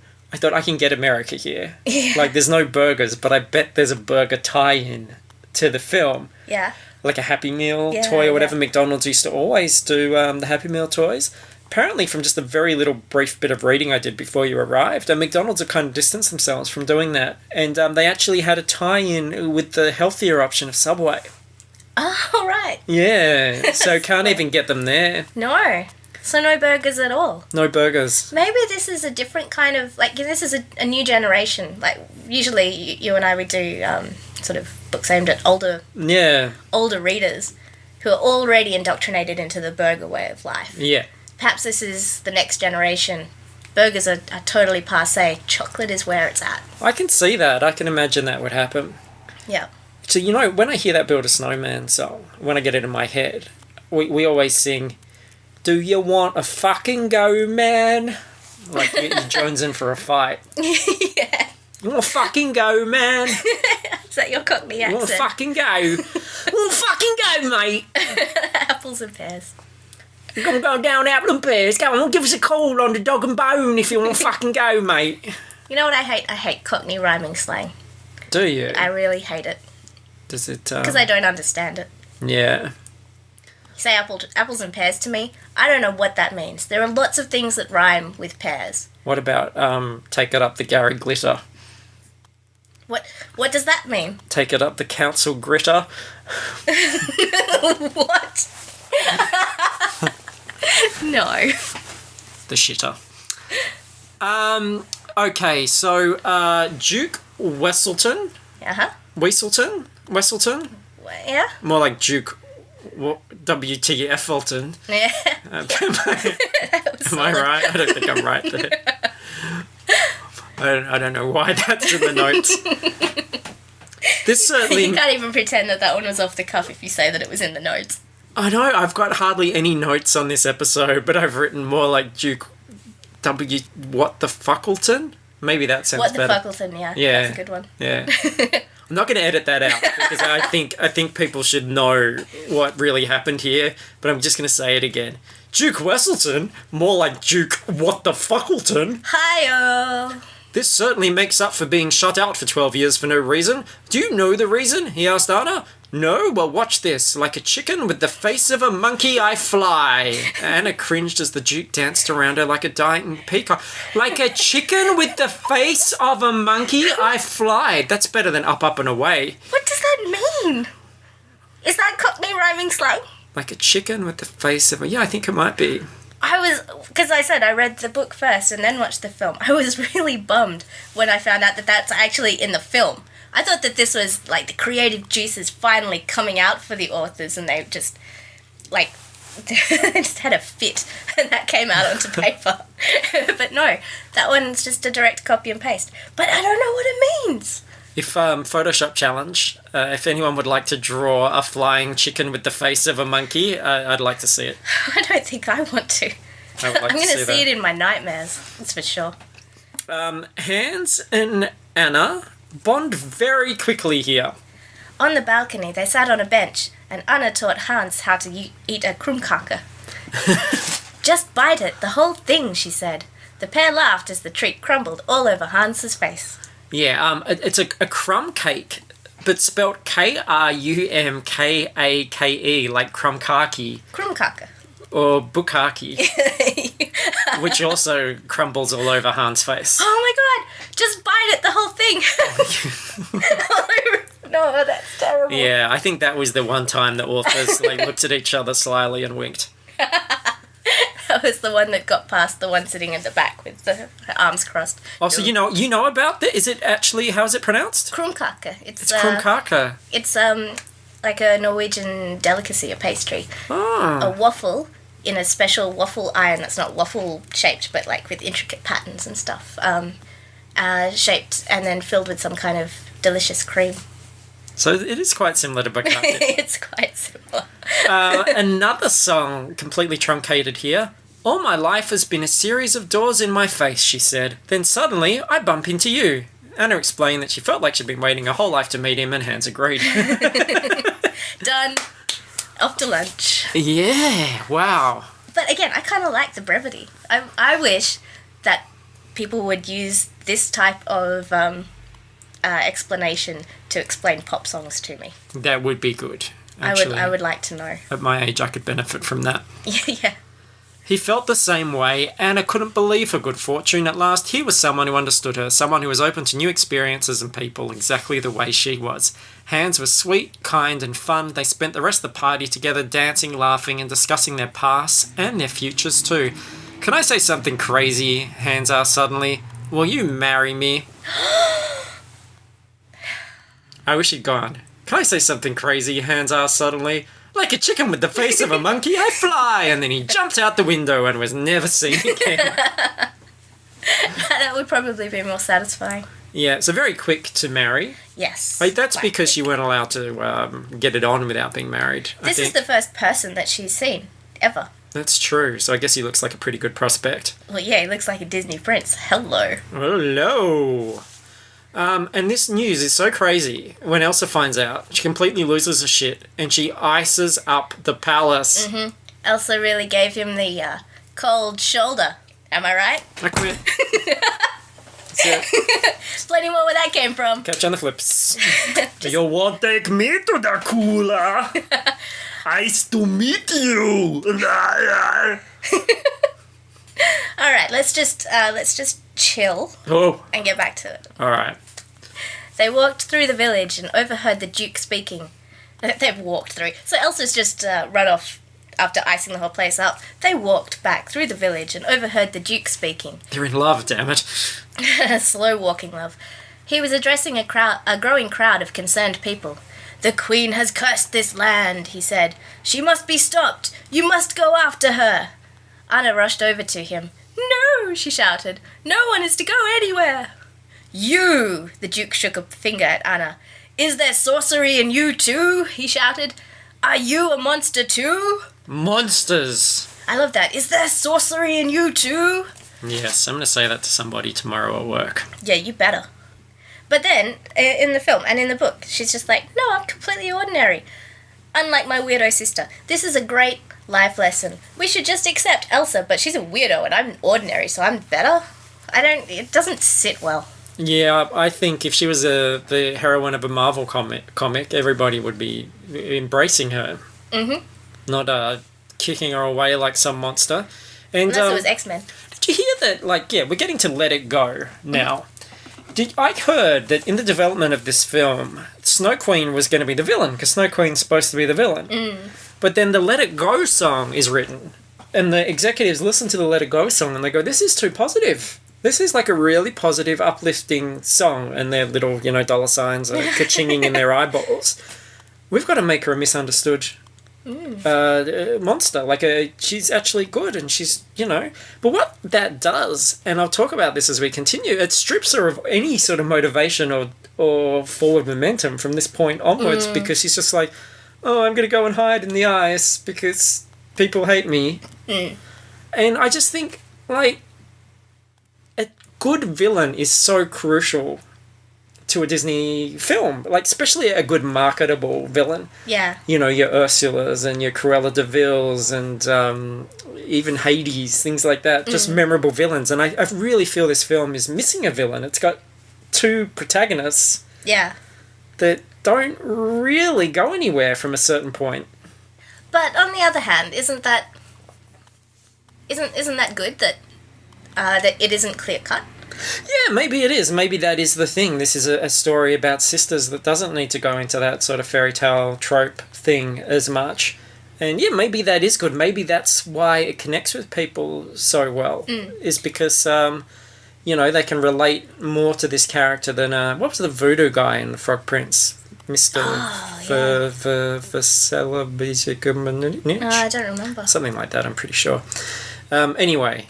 I can get America here. Yeah. Like, there's no burgers, but I bet there's a burger tie-in to the film. Yeah. Like a Happy Meal toy or whatever. Yeah. McDonald's used to always do the Happy Meal toys. apparently from just a very little brief bit of reading I did before you arrived, McDonald's have kind of distanced themselves from doing that. And they actually had a tie-in with the healthier option of Subway. Oh, right. Yeah, so can't even get them there. No. So no burgers at all. No burgers. Maybe this is a different kind of, like, this is a new generation. Like, usually you and I would do sort of books aimed at older readers who are already indoctrinated into the burger way of life. Yeah. Perhaps this is the next generation. Burgers are totally passé. Chocolate is where it's at. I can see that. I can imagine that would happen. Yeah. So, you know, when I hear that Build a Snowman song, when I get it in my head, we always sing, "Do you want a fucking go, man?" Like, you're jonesing for a fight. Yeah. You want to fucking go, man? Is that your Cockney You accent? want to fucking go? You want to fucking go, mate? Apples and pears. You're going to go down Apple and Pears. Go on, give us a call on the Dog and Bone if you want to fucking go, mate. You know what I hate? I hate Cockney rhyming slang. Do you? I really hate it. Does it... Because I don't understand it. Yeah. You say apples and pears to me, I don't know what that means. There are lots of things that rhyme with pears. What about Take It Up the Gary Glitter? What does that mean? Take It Up the Council Gritter? What? No. The shitter. Okay, so Duke Wesselton? Uh-huh. Wesselton? Yeah? More like Duke WTF Fulton. Yeah. Am I right? I don't think I'm right there. I don't know why that's in the notes. This certainly... You can't even pretend that one was off the cuff if you say that it was in the notes. I know, I've got hardly any notes on this episode, but I've written more like Duke What the Fuckleton? Maybe that sounds better. What the Fuckleton, yeah. That's a good one. Yeah. I'm not going to edit that out because I think people should know what really happened here, but I'm just going to say it again. Duke Wesselton? More like Duke What the Fuckleton? Hi-oh! This certainly makes up for being shut out for 12 years for no reason. Do you know the reason? He asked Anna. No? Well, watch this. Like a chicken with the face of a monkey, I fly. Anna cringed as the Duke danced around her like a dying peacock. Like a chicken with the face of a monkey, I fly. That's better than up, up and away. What does that mean? Is that Cockney rhyming slang? Like a chicken with the face of a... Yeah, I think it might be. Because I said I read the book first and then watched the film. I was really bummed when I found out that that's actually in the film. I thought that this was like the creative juices finally coming out for the authors and they just like just had a fit and that came out onto paper. But no, that one's just a direct copy and paste. But I don't know what it means. If Photoshop challenge, if anyone would like to draw a flying chicken with the face of a monkey, I'd like to see it. I don't think I want to. I would like I'm to going to see that. it in my nightmares, that's for sure. Hans and Anna bond very quickly here. On the balcony, they sat on a bench, and Anna taught Hans how to eat a krumkake. Just bite it, the whole thing, she said. The pair laughed as the treat crumbled all over Hans's face. Yeah, it's a crumb cake, but spelt Krumkake, like crumkake. Krumkake. Or bukkake, which also crumbles all over Hans' face. Oh my god! Just bite it, the whole thing! No, that's terrible. Yeah, I think that was the one time the authors looked at each other slyly and winked. That was the one that got past the one sitting in the back with the arms crossed. Oh, so you know about that? Is it actually, how is it pronounced? Krumkake. It's krumkake. It's like a Norwegian delicacy, a pastry. Oh. A waffle in a special waffle iron that's not waffle shaped, but like with intricate patterns and stuff. Shaped and then filled with some kind of delicious cream. So it is quite similar to bukkake. It's quite similar. Another song completely truncated here. All my life has been a series of doors in my face, she said. Then suddenly, I bump into you. Anna explained that she felt like she'd been waiting a whole life to meet him, and Hans agreed. Done. Off to lunch. Yeah, wow. But again, I kind of like the brevity. I wish that people would use this type of explanation to explain pop songs to me. That would be good, actually. I would like to know. At my age, I could benefit from that. Yeah. He felt the same way. Anna couldn't believe her good fortune. At last, here was someone who understood her, someone who was open to new experiences and people, exactly the way she was. Hans was sweet, kind, and fun. They spent the rest of the party together, dancing, laughing, and discussing their pasts and their futures too. Can I say something crazy? Hans asked suddenly. Will you marry me? I wish he'd gone. Can I say something crazy? Hans asked suddenly. Like a chicken with the face of a monkey, I fly! And then he jumped out the window and was never seen again. That would probably be more satisfying. Yeah, so very quick to marry. Yes. Wait, that's quite because quick. you weren't allowed to get it on without being married. This is the first person that she's seen, ever. That's true, so I guess he looks like a pretty good prospect. Well, yeah, he looks like a Disney prince. Hello. Hello! And this news is so crazy. When Elsa finds out, she completely loses her shit and she ices up the palace. Mm-hmm. Elsa really gave him the cold shoulder. Am I right? I quit. That's it. Plenty more where that came from. Catch on the flips. You won't take me to the cooler. Nice to meet you. All right, let's just chill Oh, and get back to it. all right. They walked through the village and overheard the Duke speaking. They've walked through. So Elsa's just run off after icing the whole place up. They walked back through the village and overheard the Duke speaking. They're in love, damn it. Slow walking love. He was addressing a growing crowd of concerned people. The Queen has cursed this land, he said. She must be stopped. You must go after her. Anna rushed over to him. No, she shouted. No one is to go anywhere. You, the Duke shook a finger at Anna. Is there sorcery in you too? He shouted. Are you a monster too? Monsters. I love that. Is there sorcery in you too? Yes, I'm going to say that to somebody tomorrow at work. Yeah, you better. But then, in the film and in the book, she's just like, no, I'm completely ordinary. Unlike my weirdo sister. This is a great life lesson. We should just accept Elsa, but she's a weirdo and I'm ordinary, so I'm better. It doesn't sit well. Yeah, I think if she was the heroine of a Marvel comic, everybody would be embracing her. Mm-hmm. Not kicking her away like some monster. And Unless it was X-Men. did you hear that? Like, yeah, we're getting to Let It Go now. I heard that in the development of this film, Snow Queen was going to be the villain, because Snow Queen's supposed to be the villain. Mm. But then the Let It Go song is written, and the executives listen to the Let It Go song and they go, this is too positive. This is like a really positive, uplifting song, and their little, dollar signs are ka-chinging in their eyeballs. We've got to make her a misunderstood monster. Like, she's actually good, and she's, But what that does, and I'll talk about this as we continue, it strips her of any sort of motivation or forward momentum from this point onwards, because she's just like, oh, I'm going to go and hide in the ice because people hate me. And I just think, like, a good villain is so crucial to a Disney film, like especially a good marketable villain. Yeah. Your Ursulas and your Cruella de Vil's and even Hades, things like that. Just memorable villains. And I really feel this film is missing a villain. It's got two protagonists. Yeah. That don't really go anywhere from a certain point. But on the other hand, isn't that good that that it isn't clear cut? Yeah, maybe it is. Maybe that is the thing. This is a story about sisters that doesn't need to go into that sort of fairy tale trope thing as much. And yeah, maybe that is good. Maybe that's why it connects with people so well. Is because, they can relate more to this character than, what was the voodoo guy in The Frog Prince? Mr. I don't remember. Something like that, I'm pretty sure. Anyway.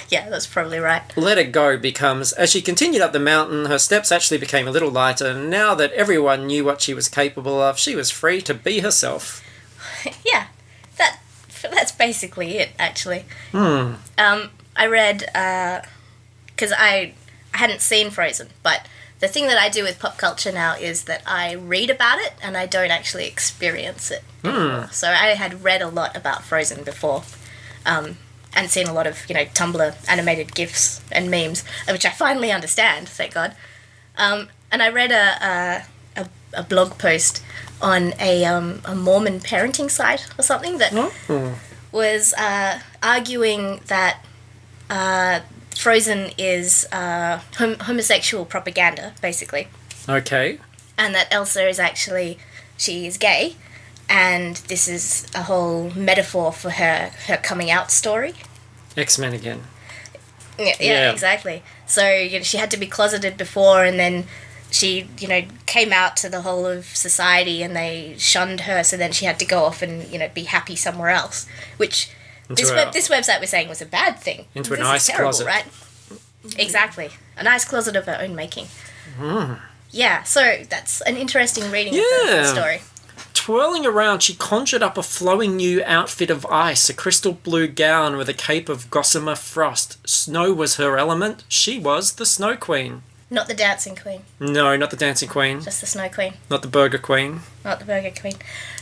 Yeah, that's probably right. Let It Go becomes, as she continued up the mountain, her steps actually became a little lighter, and now that everyone knew what she was capable of, she was free to be herself. Yeah, that's basically it, actually. Hmm. I read, because I hadn't seen Frozen, but the thing that I do with pop culture now is that I read about it and I don't actually experience it anymore. So I had read a lot about Frozen before, and seen a lot of, Tumblr animated GIFs and memes, which I finally understand, thank God. And I read a blog post on a Mormon parenting site or something that was arguing that Frozen is homosexual propaganda, basically, Okay. and that Elsa is actually, she is gay, and this is a whole metaphor for her coming out story. X-Men again. Yeah, exactly. So she had to be closeted before, and then she, came out to the whole of society, and they shunned her. So then she had to go off and be happy somewhere else, which this website was saying was a bad thing. Into this an ice is terrible, closet, right? Exactly, an ice closet of her own making. Mm. Yeah, so that's an interesting reading of the story. Twirling around, she conjured up a flowing new outfit of ice, a crystal blue gown with a cape of gossamer frost. Snow was her element. She was the Snow Queen. Not the dancing queen, No, not the Dancing Queen. just the snow queen. Not the Burger Queen. Not the burger queen.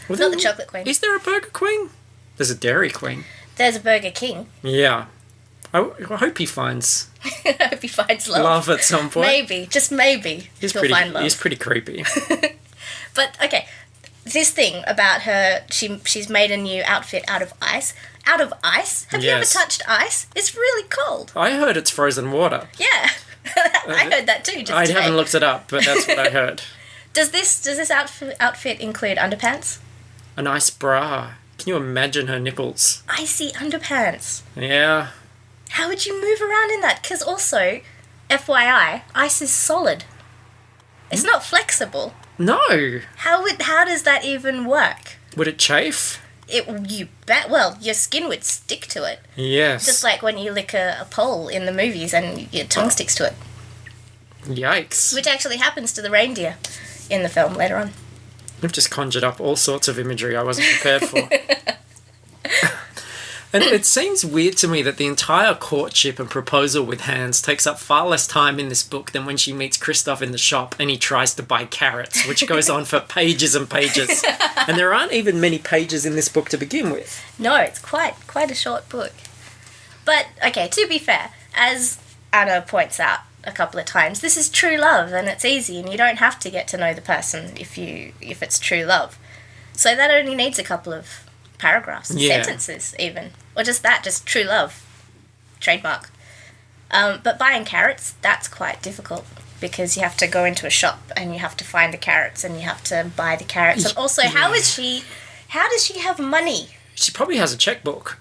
Well, Not then, the chocolate queen. Is there a Burger Queen? There's a Dairy Queen. There's a burger king. Yeah. I hope he finds I hope he finds love. love at some point. Maybe, just maybe, he'll find love. He's pretty creepy. But, okay, this thing about her, she's made a new outfit out of ice. Out of ice? Have you ever Yes. touched ice? It's really cold. I heard it's frozen water. Yeah. I heard that too, just I today. haven't looked it up, but that's what I heard. Does this outfit include underpants? A nice bra. Can you imagine her nipples? Icy underpants. Yeah. How would you move around in that? Because also, FYI, ice is solid. It's not flexible. No. How does that even work? Would it chafe? You bet. Well, your skin would stick to it. Yes. Just like when you lick a pole in the movies and your tongue sticks to it. Yikes. Which actually happens to the reindeer in the film later on. I've just conjured up all sorts of imagery I wasn't prepared for. And it seems weird to me that the entire courtship and proposal with Hans takes up far less time in this book than when she meets Kristoff in the shop and he tries to buy carrots, which goes on for pages and pages. And there aren't even many pages in this book to begin with. No, it's quite a short book. But, okay, to be fair, as Anna points out a couple of times, this is true love and it's easy and you don't have to get to know the person if it's true love. So that only needs a couple of paragraphs, sentences even, or just true love, trademark. But buying carrots, that's quite difficult because you have to go into a shop and you have to find the carrots and you have to buy the carrots. And also, how does she have money? She probably has a checkbook.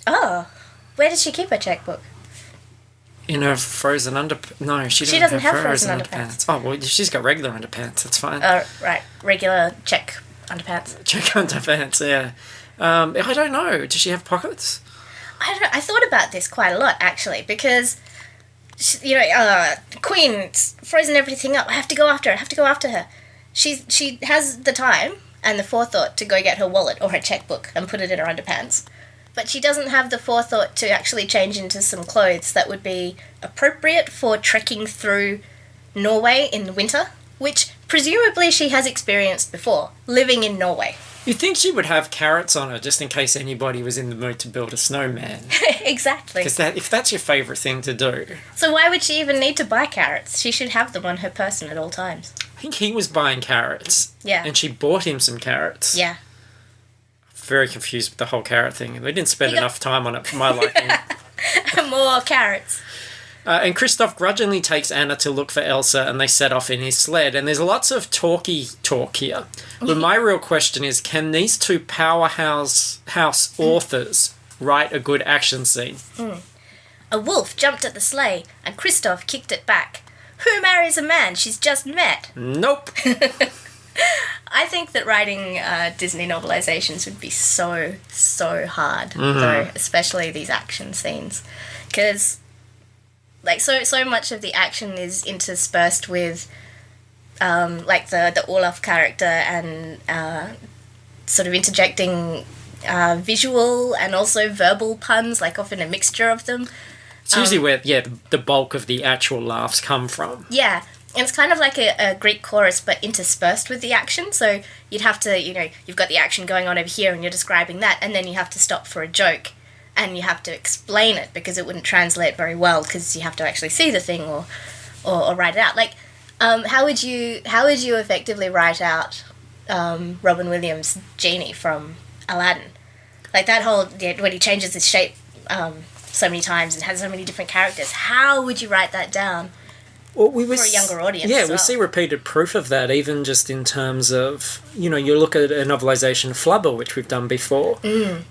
Oh, where does she keep her checkbook? In her frozen No, she doesn't have frozen underpants. Oh, well, she's got regular underpants. That's fine. Right, regular check underpants. Check underpants, yeah. I don't know. Does she have pockets? I don't know. I thought about this quite a lot, actually, because, Queen's frozen everything up. I have to go after her. She has the time and the forethought to go get her wallet or her checkbook and put it in her underpants. But she doesn't have the forethought to actually change into some clothes that would be appropriate for trekking through Norway in winter, which presumably she has experienced before, living in Norway. You'd think she would have carrots on her just in case anybody was in the mood to build a snowman. Exactly. Because if that's your favourite thing to do. So why would she even need to buy carrots? She should have them on her person at all times. I think he was buying carrots. Yeah. And she bought him some carrots. Yeah. Very confused with the whole carrot thing. They didn't spend enough time on it for my liking. More carrots. And Kristoff grudgingly takes Anna to look for Elsa and they set off in his sled. And there's lots of talky talk here. But my real question is, can these two powerhouse authors write a good action scene? A wolf jumped at the sleigh and Kristoff kicked it back. Who marries a man she's just met? Nope. I think that writing Disney novelizations would be so hard, though, especially these action scenes. Because, so much of the action is interspersed with, the Olaf character and sort of interjecting visual and also verbal puns, often a mixture of them. It's usually where, the bulk of the actual laughs come from. Yeah. And it's kind of like a Greek chorus, but interspersed with the action. So you'd have to, you've got the action going on over here and you're describing that, and then you have to stop for a joke and you have to explain it because it wouldn't translate very well because you have to actually see the thing or write it out. How would you effectively write out Robin Williams' Genie from Aladdin? Like that whole, when he changes his shape so many times and has so many different characters, how would you write that down? Well, for a younger audience Yeah, as we well. see repeated proof of that, even just in terms of, you look at a novelisation of Flubber, which we've done before,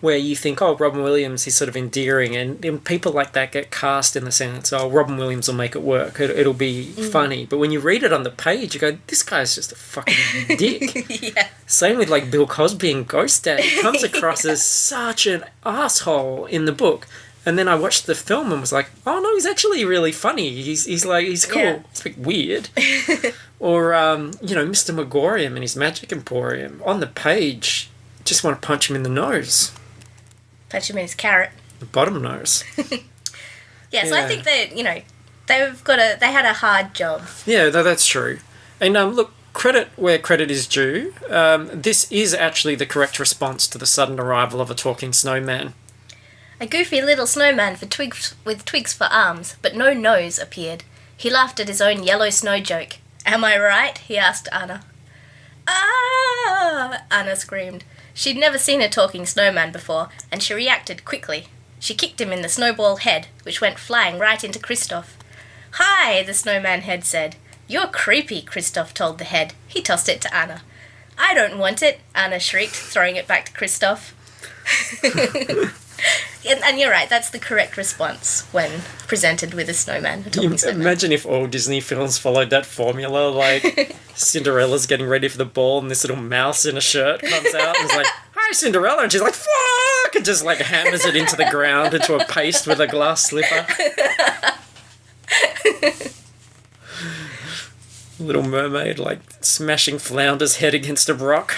where you think, oh, Robin Williams, he's sort of endearing, and people like that get cast in the sense, oh, Robin Williams will make it work, it'll be funny. But when you read it on the page, you go, this guy's just a fucking dick. Yeah. Same with, like, Bill Cosby and Ghost Dad. He comes across as such an asshole in the book. And then I watched the film and was like, oh no, he's actually really funny. He's cool. Yeah. It's a bit weird. Or, Mr. Megorium and his Magic Emporium. On the page, just want to punch him in the nose. Punch him in his carrot. The bottom nose. Yeah, so I think that, they had a hard job. Yeah, that's true. And look, credit where credit is due. This is actually the correct response to the sudden arrival of a talking snowman. A goofy little snowman with twigs for arms, but no nose appeared. He laughed at his own yellow snow joke. Am I right? He asked Anna. Ah! Anna screamed. She'd never seen a talking snowman before, and she reacted quickly. She kicked him in the snowball head, which went flying right into Kristoff. Hi, the snowman head said. You're creepy, Kristoff told the head. He tossed it to Anna. I don't want it, Anna shrieked, throwing it back to Kristoff. And you're right, that's the correct response when presented with a snowman, a talking snowman. Imagine if all Disney films followed that formula, like Cinderella's getting ready for the ball and this little mouse in a shirt comes out and is like, hi Cinderella, and she's like, fuck, and just like hammers it into the ground into a paste with a glass slipper. Little Mermaid like smashing Flounder's head against a rock.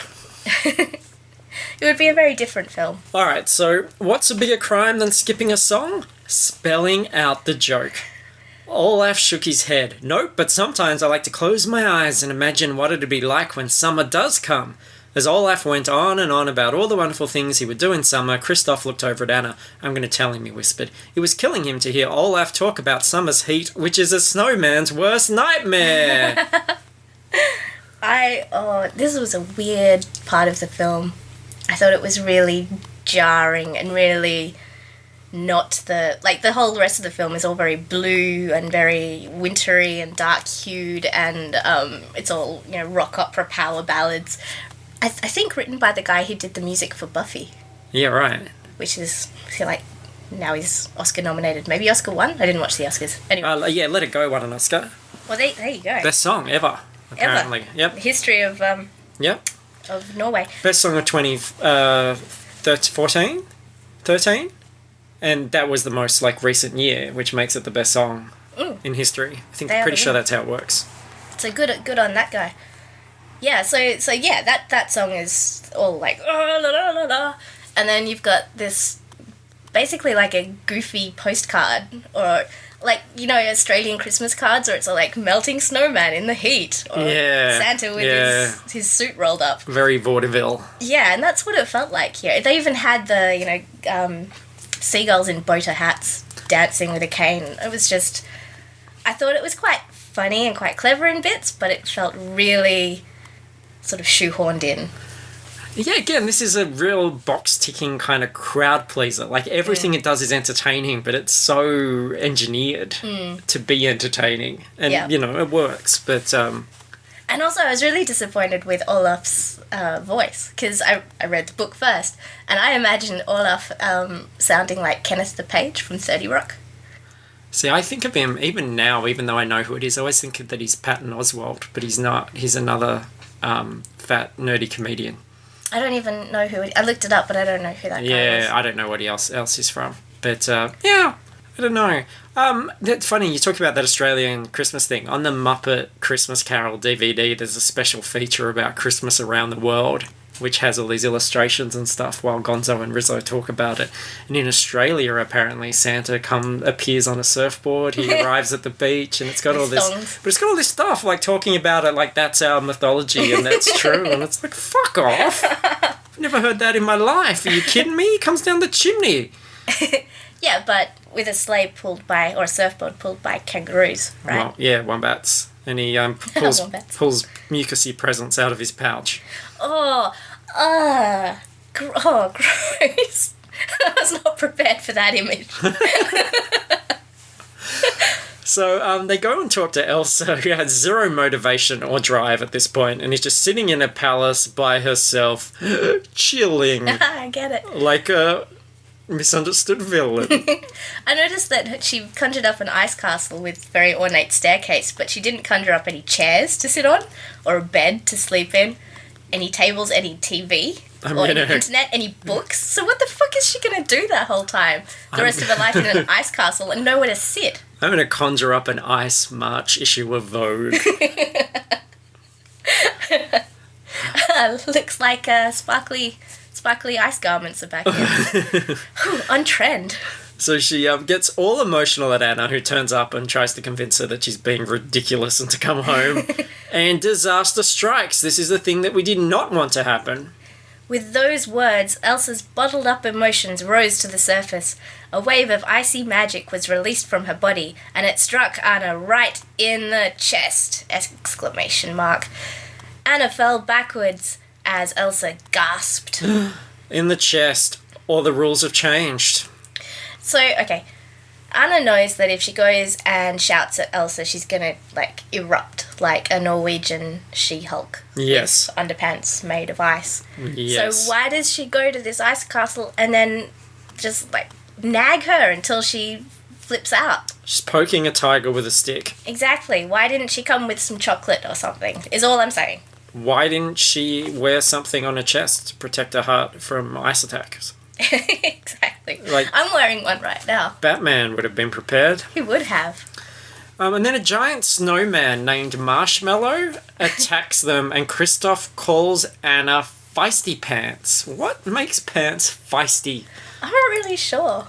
It would be a very different film. Alright, so what's a bigger crime than skipping a song? Spelling out the joke. Olaf shook his head. Nope, but sometimes I like to close my eyes and imagine what it'd be like when summer does come. As Olaf went on and on about all the wonderful things he would do in summer, Kristoff looked over at Anna. I'm going to tell him, he whispered. It was killing him to hear Olaf talk about summer's heat, which is a snowman's worst nightmare. This was a weird part of the film. I thought it was really jarring and really not the whole rest of the film is all very blue and very wintry and dark hued, and it's all rock opera power ballads. I think written by the guy who did the music for Buffy. Yeah, right. Which is, I feel like now he's Oscar nominated. Maybe Oscar won? I didn't watch the Oscars. Anyway. Yeah, Let It Go won an Oscar. Well, there you go. Best song ever, apparently. Ever. Yep. The history of Yep. of Norway. Best song of 2014? 13? And that was the most recent year, which makes it the best song in history. I think pretty sure that's how it works. So good on that guy. Yeah, so yeah, that song is all like oh, la, la, la, la. And then you've got this basically like a goofy postcard or Australian Christmas cards, or it's a melting snowman in the heat, or Santa with his suit rolled up. Very vaudeville. Yeah, and that's what it felt like here. They even had the seagulls in boater hats dancing with a cane. It was just, I thought it was quite funny and quite clever in bits, but it felt really sort of shoehorned in. Yeah, again, this is a real box-ticking kind of crowd pleaser. Everything it does is entertaining, but it's so engineered to be entertaining. And, it works, but... And also, I was really disappointed with Olaf's voice, because I read the book first, and I imagined Olaf sounding like Kenneth the Page from 30 Rock. See, I think of him, even now, even though I know who it is, I always think that he's Patton Oswalt, but he's not. He's another fat, nerdy comedian. I don't even know who I looked it up, but I don't know who that guy is. Yeah, I don't know what else he's from. But, I don't know. That's funny, you talk about that Australian Christmas thing. On the Muppet Christmas Carol DVD, there's a special feature about Christmas around the world, which has all these illustrations and stuff while Gonzo and Rizzo talk about it. And in Australia, apparently, Santa appears on a surfboard, he arrives at the beach, and it's got all this... Songs. But it's got all this stuff, talking about it that's our mythology, and that's true. And it's fuck off! I've never heard that in my life. Are you kidding me? He comes down the chimney. Yeah, but with a sleigh pulled by, or a surfboard pulled by kangaroos, right? Well, yeah, wombats. And he pulls mucousy presents out of his pouch. Gross. I was not prepared for that image. So they go and talk to Elsa, who has zero motivation or drive at this point, and is just sitting in a palace by herself, chilling I get it. like a misunderstood villain. I noticed that she conjured up an ice castle with very ornate staircase, but she didn't conjure up any chairs to sit on, or a bed to sleep in, any tables, any TV, or any internet, any books. So what the fuck is she going to do that whole time? The rest of her life in an ice castle and nowhere to sit. I'm going to conjure up an Ice March issue of Vogue. Looks like sparkly ice garments are back here. On trend. So she gets all emotional at Anna, who turns up and tries to convince her that she's being ridiculous and to come home. And disaster strikes. This is the thing that we did not want to happen. With those words, Elsa's bottled up emotions rose to the surface. A wave of icy magic was released from her body, and it struck Anna right in the chest! Exclamation mark. Anna fell backwards as Elsa gasped. In the chest. All the rules have changed. So, okay. Anna knows that if she goes and shouts at Elsa, she's gonna, erupt like a Norwegian She-Hulk. Yes. With underpants made of ice. Yes. So why does she go to this ice castle and then just, nag her until she flips out? She's poking a tiger with a stick. Exactly. Why didn't she come with some chocolate or something, is all I'm saying. Why didn't she wear something on her chest to protect her heart from ice attacks? Exactly. Like- I'm wearing one right now. Batman would have been prepared. He would have. And then a giant snowman named Marshmallow attacks them, and Kristoff calls Anna feisty pants. What makes pants feisty? I'm not really sure.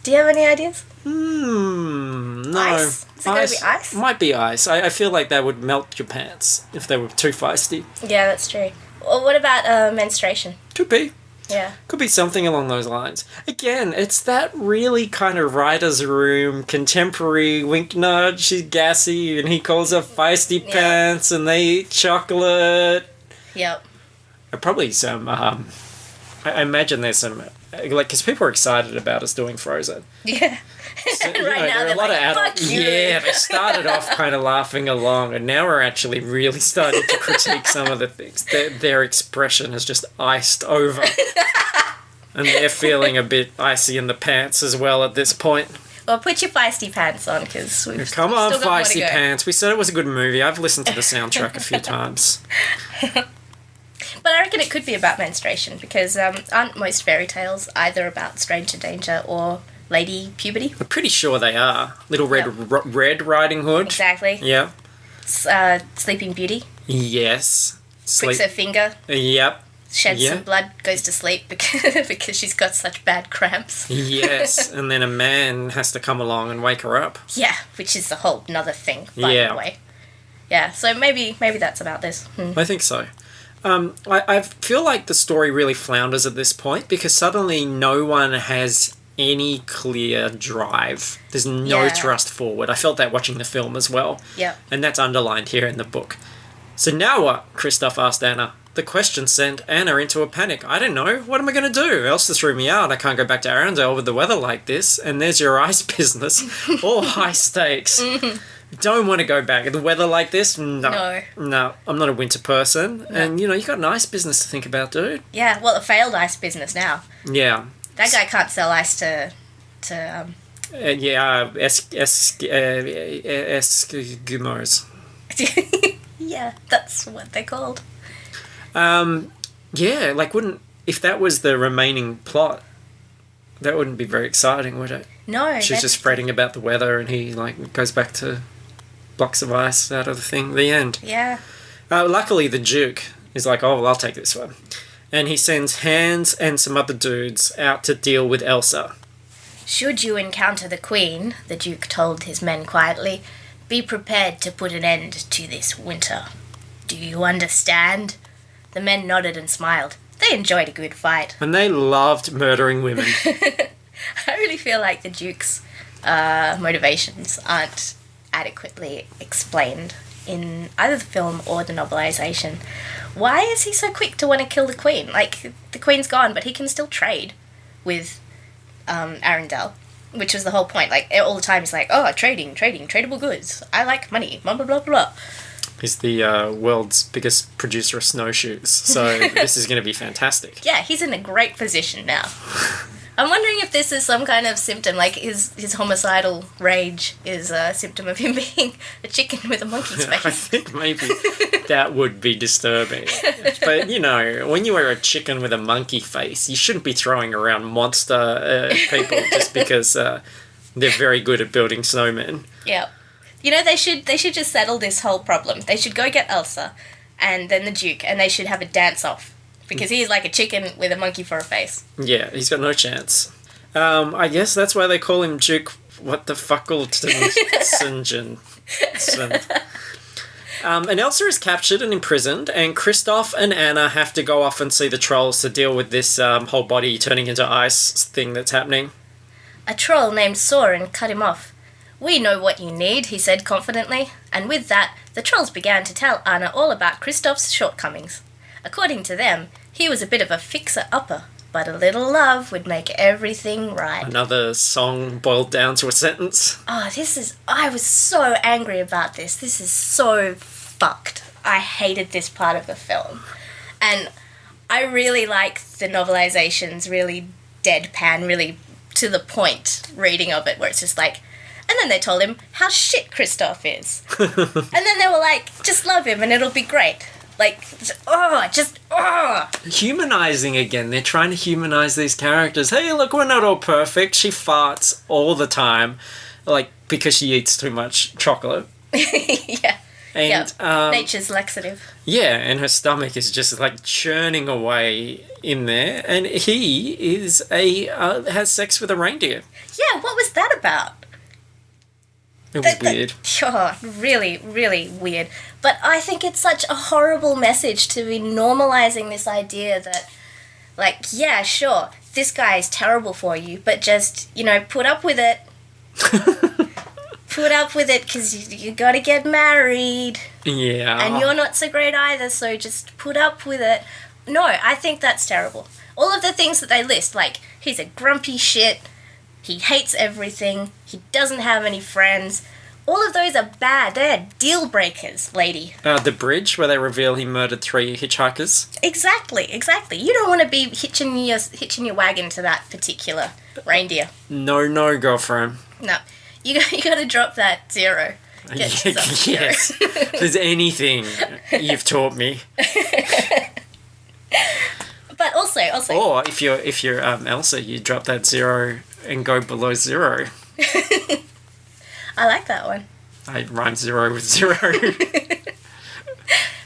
Do you have any ideas? No. Ice? Is it gonna be ice? Might be ice. I feel like that would melt your pants if they were too feisty. Yeah, that's true. Well, what about menstruation? Could be. Yeah. Could be something along those lines. Again, it's that really kind of writer's room, contemporary wink nudge. She's gassy and he calls her feisty Yeah. pants and they eat chocolate. Yep. Probably some, I imagine there's some, because people are excited about us doing Frozen. Yeah. So, you know, Right now there are they're a lot like, of adults. "Fuck you." Yeah, they started off kind of laughing along, and now we're actually really starting to critique some of the things. Their expression has just iced over, and they're feeling a bit icy in the pants as well at this point. Well, put your feisty pants on, because we've Come on, still got more to feisty go. pants. We said it was a good movie. I've listened to the soundtrack a few times. But I reckon it could be about menstruation, because aren't most fairy tales either about stranger danger or lady puberty? I'm pretty sure they are. Little Red Yep. Red Riding Hood. Exactly. Yeah. Sleeping Beauty. Yes. Pricks her finger, Yep. sheds Yeah. some blood, goes to sleep because she's got such bad cramps. Yes. And then a man has to come along and wake her up. Yeah, which is a whole nother thing, by Yeah. the way. Yeah, so maybe that's about this. I think so. I feel like the story really flounders at this point because suddenly no one has any clear drive. There's no Yeah. thrust forward. I felt that watching the film as well. Yep. And that's underlined here in the book. So now what? Kristoff asked Anna. The question sent Anna into a panic. I don't know. What am I going to do? Elsa threw me out. I can't go back to Arendelle with the weather like this. And there's your ice business. All high stakes. Don't want to go back. The weather like this? No. No, I'm not a winter person. No. And, you got an ice business to think about, dude. Yeah, well, a failed ice business now. Yeah. That guy can't sell ice to Yeah, Eskimos. yeah, that's what they're called. Yeah, if that was the remaining plot, that wouldn't be very exciting, would it? No. She's just fretting about the weather and he, goes back to blocks of ice out of the thing. The end. Yeah. Luckily, the Duke is like, oh, well, I'll take this one. And he sends Hans and some other dudes out to deal with Elsa. Should you encounter the Queen, the Duke told his men quietly, be prepared to put an end to this winter. Do you understand? The men nodded and smiled. They enjoyed a good fight. And they loved murdering women. I really feel like the Duke's motivations aren't adequately explained in either the film or the novelization. Why is he so quick to want to kill the Queen? The Queen's gone, but he can still trade with Arendelle, which was the whole point. Like, all the time he's like, oh, trading, tradable goods. I like money, blah, blah, blah, blah. He's the world's biggest producer of snowshoes, so this is going to be fantastic. Yeah, he's in a great position now. I'm wondering if this is some kind of symptom, like his homicidal rage is a symptom of him being a chicken with a monkey's face. I think maybe that would be disturbing. But, you know, when you are a chicken with a monkey face, you shouldn't be throwing around monster people just because they're very good at building snowmen. Yeah. You know, they should just settle this whole problem. They should go get Elsa and then the Duke, and they should have a dance-off. Because he's like a chicken with a monkey for a face. Yeah, he's got no chance. I guess that's why they call him Duke. What the fuckleton and Elsa is captured and imprisoned, and Kristoff and Anna have to go off and see the trolls to deal with this whole body turning into ice thing that's happening. A troll named Soren cut him off. We know what you need, he said confidently, and with that, the trolls began to tell Anna all about Kristoff's shortcomings. According to them, he was a bit of a fixer-upper, but a little love would make everything right. Another song boiled down to a sentence. Oh, I was so angry about this. This is so fucked. I hated this part of the film. And I really like the novelization's really deadpan, really to the point reading of it, where it's just like, and then they told him how shit Kristoff is. And then they were like, just love him and it'll be great. Like, Humanizing again. They're trying to humanize these characters. Hey, look, we're not all perfect. She farts all the time, like, because she eats too much chocolate. Yeah. And, nature's laxative. Yeah, and her stomach is just, like, churning away in there. And he is has sex with a reindeer. Yeah, what was that about? It was weird. Oh, really, really weird. But I think it's such a horrible message to be normalizing this idea that, like, yeah, sure, this guy is terrible for you, but just, you know, put up with it. Put up with it because you got to get married. Yeah. And you're not so great either, so just put up with it. No, I think that's terrible. All of the things that they list, like, he's a grumpy shit. He hates everything. He doesn't have any friends. All of those are bad. They're deal breakers, lady. The bridge where they reveal he murdered 3 hitchhikers. Exactly. You don't want to be hitching your wagon to that particular reindeer. No, girlfriend. No. You got to drop that 0. Get yourself a 0. Yes. If there's anything you've taught me. But also. Or if you're Elsa, you drop that 0 and go below 0. I like that one. I rhyme 0 with 0.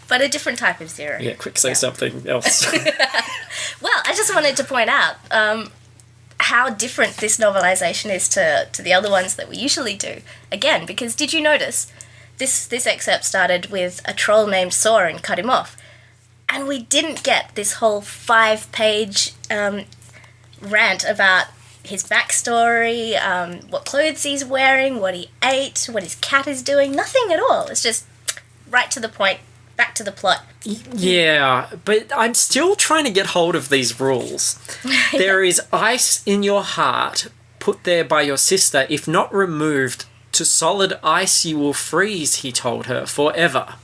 But a different type of 0. Yeah, quick, say something else. Well, I just wanted to point out how different this novelization is to the other ones that we usually do. Again, because did you notice this excerpt started with a troll named Soren cut him off, and we didn't get this whole 5-page rant about his backstory, what clothes he's wearing, what he ate, what his cat is doing. Nothing at all. It's just right to the point, back to the plot. Yeah, but I'm still trying to get hold of these rules. There is ice in your heart, put there by your sister. If not removed, to solid ice you will freeze, he told her, forever.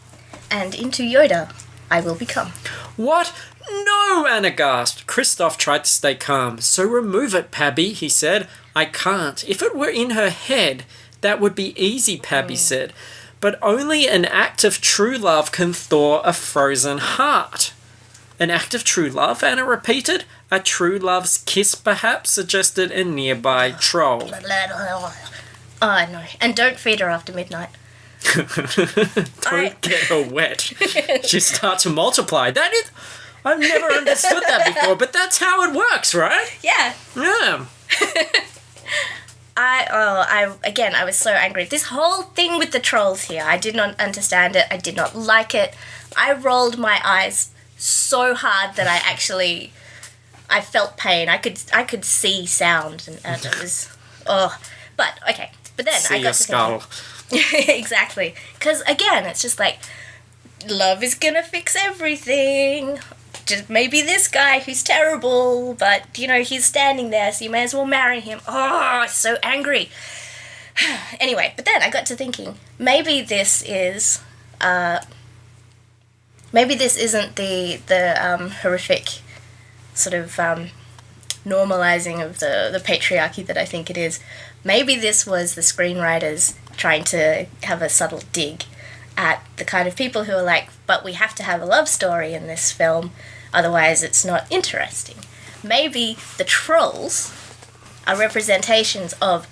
And into Yoda I will become. What? No, Anna gasped. Kristoff tried to stay calm. So remove it, Pabby, he said. I can't. If it were in her head, that would be easy, Pabby said. But only an act of true love can thaw a frozen heart. An act of true love, Anna repeated. A true love's kiss, perhaps, suggested a nearby troll. Oh, no. And don't feed her after midnight. Don't get her wet. She starts to multiply. That is... I've never understood that before, but that's how it works, right? Yeah. Yeah. I was so angry. This whole thing with the trolls here, I did not understand it. I did not like it. I rolled my eyes so hard that I felt pain. I could see sound, and it was, But, okay. But then see I got to skull. Exactly. Because, again, it's just like, love is gonna fix everything. just maybe this guy who's terrible, but, you know, he's standing there, so you may as well marry him. Oh, so angry. Anyway, but then I got to thinking, maybe this is, maybe this isn't the horrific sort of normalizing of the patriarchy that I think it is. Maybe this was the screenwriters trying to have a subtle dig at the kind of people who are like, but we have to have a love story in this film, otherwise it's not interesting. Maybe the trolls are representations of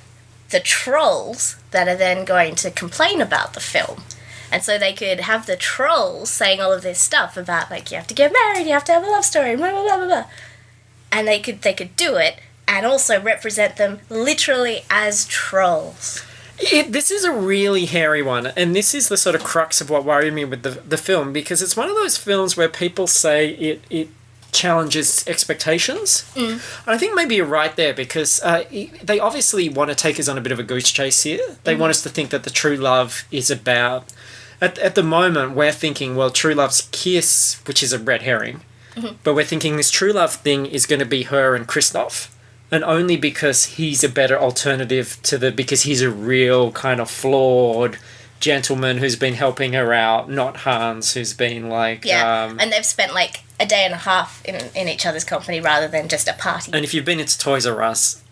the trolls that are then going to complain about the film. And so they could have the trolls saying all of this stuff about, like, you have to get married, you have to have a love story, blah, blah, blah, blah, blah. And they could do it and also represent them literally as trolls. This is a really hairy one, and this is the sort of crux of what worried me with the film, because it's one of those films where people say it challenges expectations. And I think maybe you're right there, because they obviously want to take us on a bit of a goose chase here. They want us to think that the true love is about... At the moment, we're thinking, well, true love's kiss, which is a red herring. But we're thinking this true love thing is going to be her and Christoph. And only because he's a better alternative because he's a real kind of flawed gentleman who's been helping her out, not Hans, who's been like... Yeah, and they've spent like a day and a half in each other's company rather than just a party. And if you've been into Toys R Us,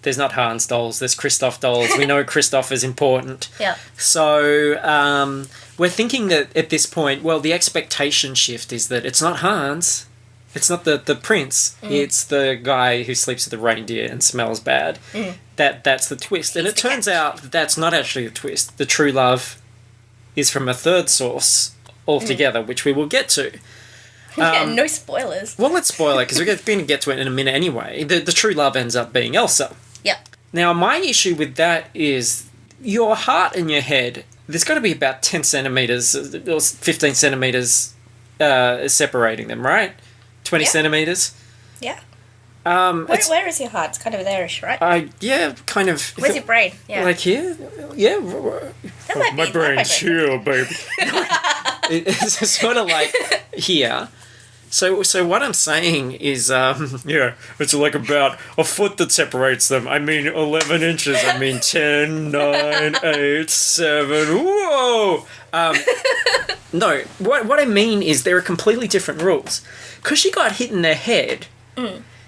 there's not Hans dolls, there's Christoph dolls. We know Christoph is important. Yeah. So we're thinking that at this point, well, the expectation shift is that it's not Hans... It's not the prince. It's the guy who sleeps with the reindeer and smells bad. That's the twist. And it turns out that that's not actually the twist. The true love is from a third source altogether, which we will get to. Yeah, no spoilers. Well, let's spoil it, because we're going to get to it in a minute anyway. The true love ends up being Elsa. Yep. Now, my issue with that is your heart and your head, there's got to be about 10 centimetres or 15 centimetres separating them, right? 20 centimetres. Yeah. Where is your heart? It's kind of there-ish, right? Yeah, kind of. Where's your brain? Yeah. Like here? Yeah. That might My be, brain's here, baby. It's sort of like here. So what I'm saying is, yeah, it's like about a foot that separates them. I mean 11 inches. I mean 10, 9, 8, 7. Whoa! No, what I mean is there are completely different rules. Because she got hit in the head,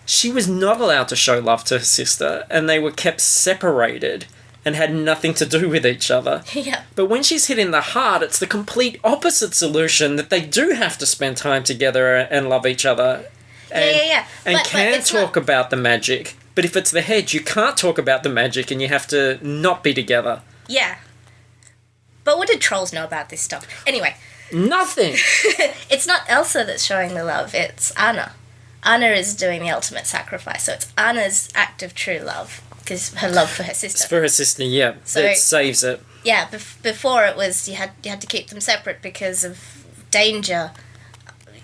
she was not allowed to show love to her sister, and they were kept separated and had nothing to do with each other. Yeah. But when she's hit in the heart, it's the complete opposite solution, that they do have to spend time together and love each other. And, and can talk about the magic. But if it's the head, you can't talk about the magic, and you have to not be together. Yeah. But what did trolls know about this stuff? Anyway. Nothing! It's not Elsa that's showing the love, it's Anna. Anna is doing the ultimate sacrifice, so it's Anna's act of true love, because her love for her sister. It's for her sister, yeah. So it saves it. Yeah, before it was you had to keep them separate because of danger.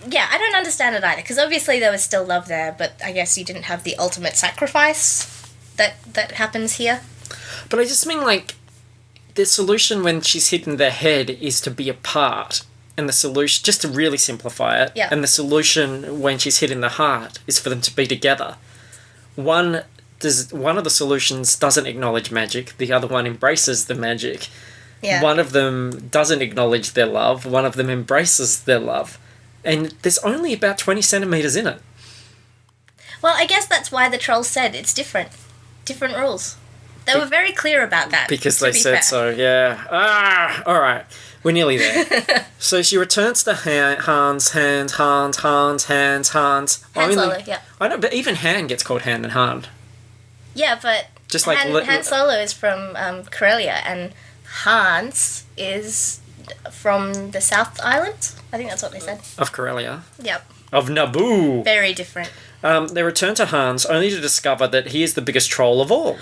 Yeah, I don't understand it either, because obviously there was still love there, but I guess you didn't have the ultimate sacrifice that happens here. But I just mean, like, the solution when she's hit in the head is to be apart. And the solution, just to really simplify it, and the solution when she's hit in the heart is for them to be together. One of the solutions doesn't acknowledge magic, the other one embraces the magic. Yeah. One of them doesn't acknowledge their love, one of them embraces their love. And there's only about 20 centimetres in it. Well, I guess that's why the trolls said it's different. Different rules. They were very clear about that. Because they said so, yeah. Alright. We're nearly there. So she returns to Hans. Han Solo, yeah. I know, but even Han gets called Han and Han. Yeah, but just like Han Solo is from Karelia, and Hans is from the South Island. I think that's what they said. Of Karelia. Yep. Of Naboo. Very different. They return to Hans only to discover that he is the biggest troll of all.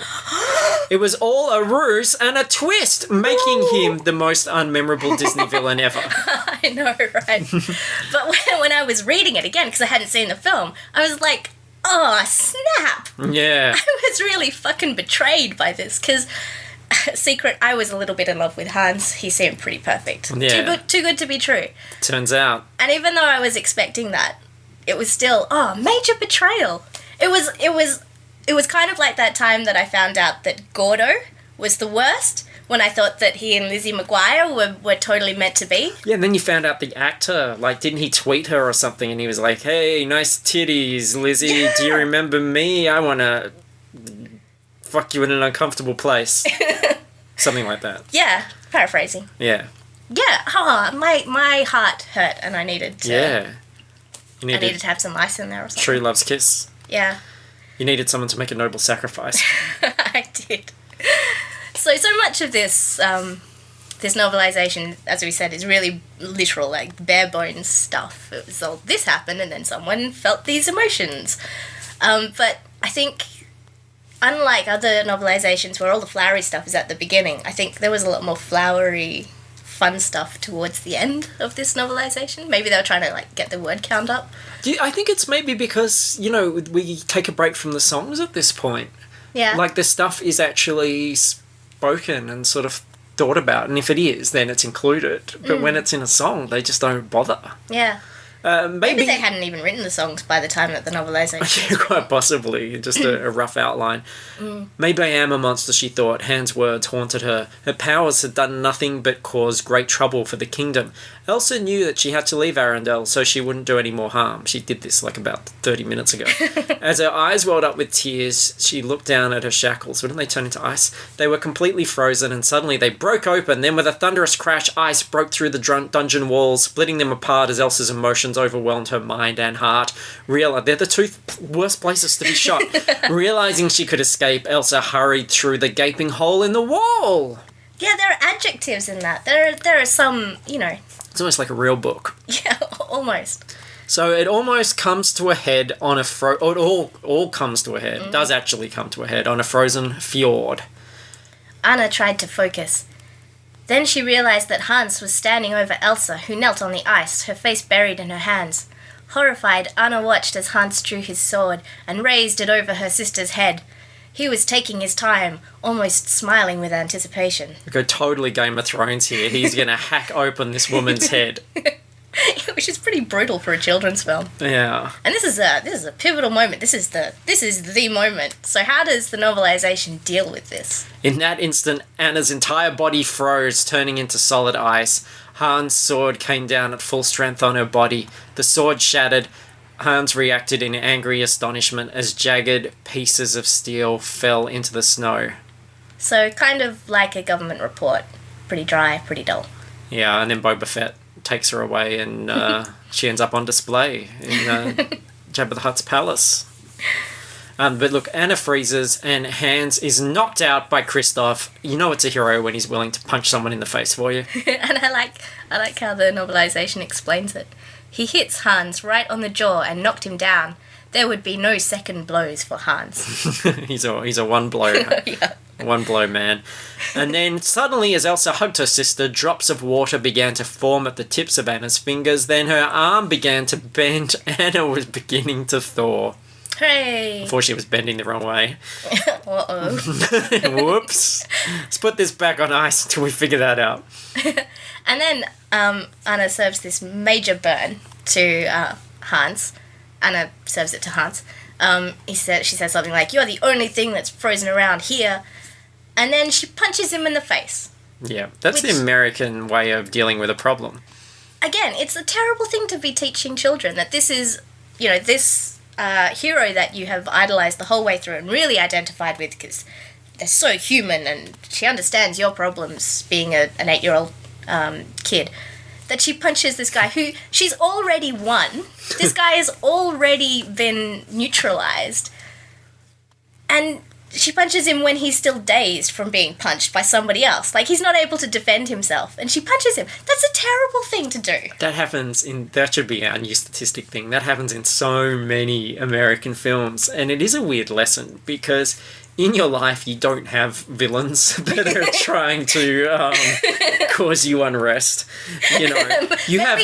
It was all a ruse and a twist, making him the most unmemorable Disney villain ever. I know, right? But when I was reading it again, because I hadn't seen the film, I was like, oh, snap! Yeah. I was really fucking betrayed by this, because I was a little bit in love with Hans. He seemed pretty perfect. Yeah. Too good to be true. Turns out. And even though I was expecting that, it was still, major betrayal. It was kind of like that time that I found out that Gordo was the worst, when I thought that he and Lizzie McGuire were totally meant to be. Yeah, and then you found out the actor, like, didn't he tweet her or something, and he was like, hey, nice titties, Lizzie, do you remember me? I want to fuck you in an uncomfortable place. Something like that. Yeah, paraphrasing. Yeah. Yeah, my heart hurt, and I needed to... Yeah. I needed to have some ice in there or something. True love's kiss. Yeah. You needed someone to make a noble sacrifice. I did. So much of this this novelization, as we said, is really literal, like bare bones stuff. It was all this happened and then someone felt these emotions. But I think, unlike other novelizations where all the flowery stuff is at the beginning, I think there was a lot more flowery, fun stuff towards the end of this novelization. Maybe they were trying to like get the word count up. I think it's maybe because, we take a break from the songs at this point. Yeah. Like, the stuff is actually spoken and sort of thought about, and if it is, then it's included. But when it's in a song, they just don't bother. Yeah. Maybe they hadn't even written the songs by the time that the novelization. Quite possibly, just a rough outline. Maybe I am a monster, she thought. Han's words haunted her. Her powers had done nothing but cause great trouble for the kingdom. Elsa knew that she had to leave Arendelle so she wouldn't do any more harm. She did this like about 30 minutes ago. As her eyes welled up with tears, she looked down at her shackles. Wouldn't they turn into ice? They were completely frozen, and suddenly they broke open. Then with a thunderous crash, ice broke through the dungeon walls, splitting them apart as Elsa's emotions overwhelmed her mind and heart. They're the two worst places to be shot. Realizing she could escape, Elsa hurried through the gaping hole in the wall. Yeah, there are adjectives in that. There are some, It's almost like a real book. Yeah, almost. So it almost comes to a head on a it all comes to a head. Does actually come to a head on a frozen fjord. Anna tried to focus. Then she realized that Hans was standing over Elsa, who knelt on the ice, her face buried in her hands. Horrified, Anna watched as Hans drew his sword and raised it over her sister's head. He was taking his time, almost smiling with anticipation. We go totally Game of Thrones here. He's going to hack open this woman's head. Which is pretty brutal for a children's film. Yeah. And this is a pivotal moment. This is the moment. So how does the novelization deal with this? In that instant, Anna's entire body froze, turning into solid ice. Hans' sword came down at full strength on her body. The sword shattered. Hans reacted in angry astonishment as jagged pieces of steel fell into the snow. So kind of like a government report. Pretty dry, pretty dull. Yeah, and then Boba Fett takes her away and she ends up on display in Jabba the Hutt's palace. But look, Anna freezes and Hans is knocked out by Kristoff. You know it's a hero when he's willing to punch someone in the face for you. And I like how the novelization explains it. He hits Hans right on the jaw and knocked him down. There would be no second blows for Hans. he's a one blow. Yeah. One blow man. And then suddenly, as Elsa hugged her sister, drops of water began to form at the tips of Anna's fingers. Then her arm began to bend. Anna was beginning to thaw. Hooray! Before she was bending the wrong way. Uh-oh. Whoops. Let's put this back on ice until we figure that out. And then Anna serves this major burn to Hans. Anna serves it to Hans. She says something like, "You're the only thing that's frozen around here." And then she punches him in the face. Yeah, that's the American way of dealing with a problem. Again, it's a terrible thing to be teaching children, that this is, this hero that you have idolized the whole way through and really identified with because they're so human and she understands your problems being an 8-year-old kid, that she punches this guy who she's already won. This guy has already been neutralized. And she punches him when he's still dazed from being punched by somebody else. Like, he's not able to defend himself. And she punches him. That's a terrible thing to do. That should be our new statistic thing. That happens in so many American films. And it is a weird lesson because in your life you don't have villains that are trying to cause you unrest. You know,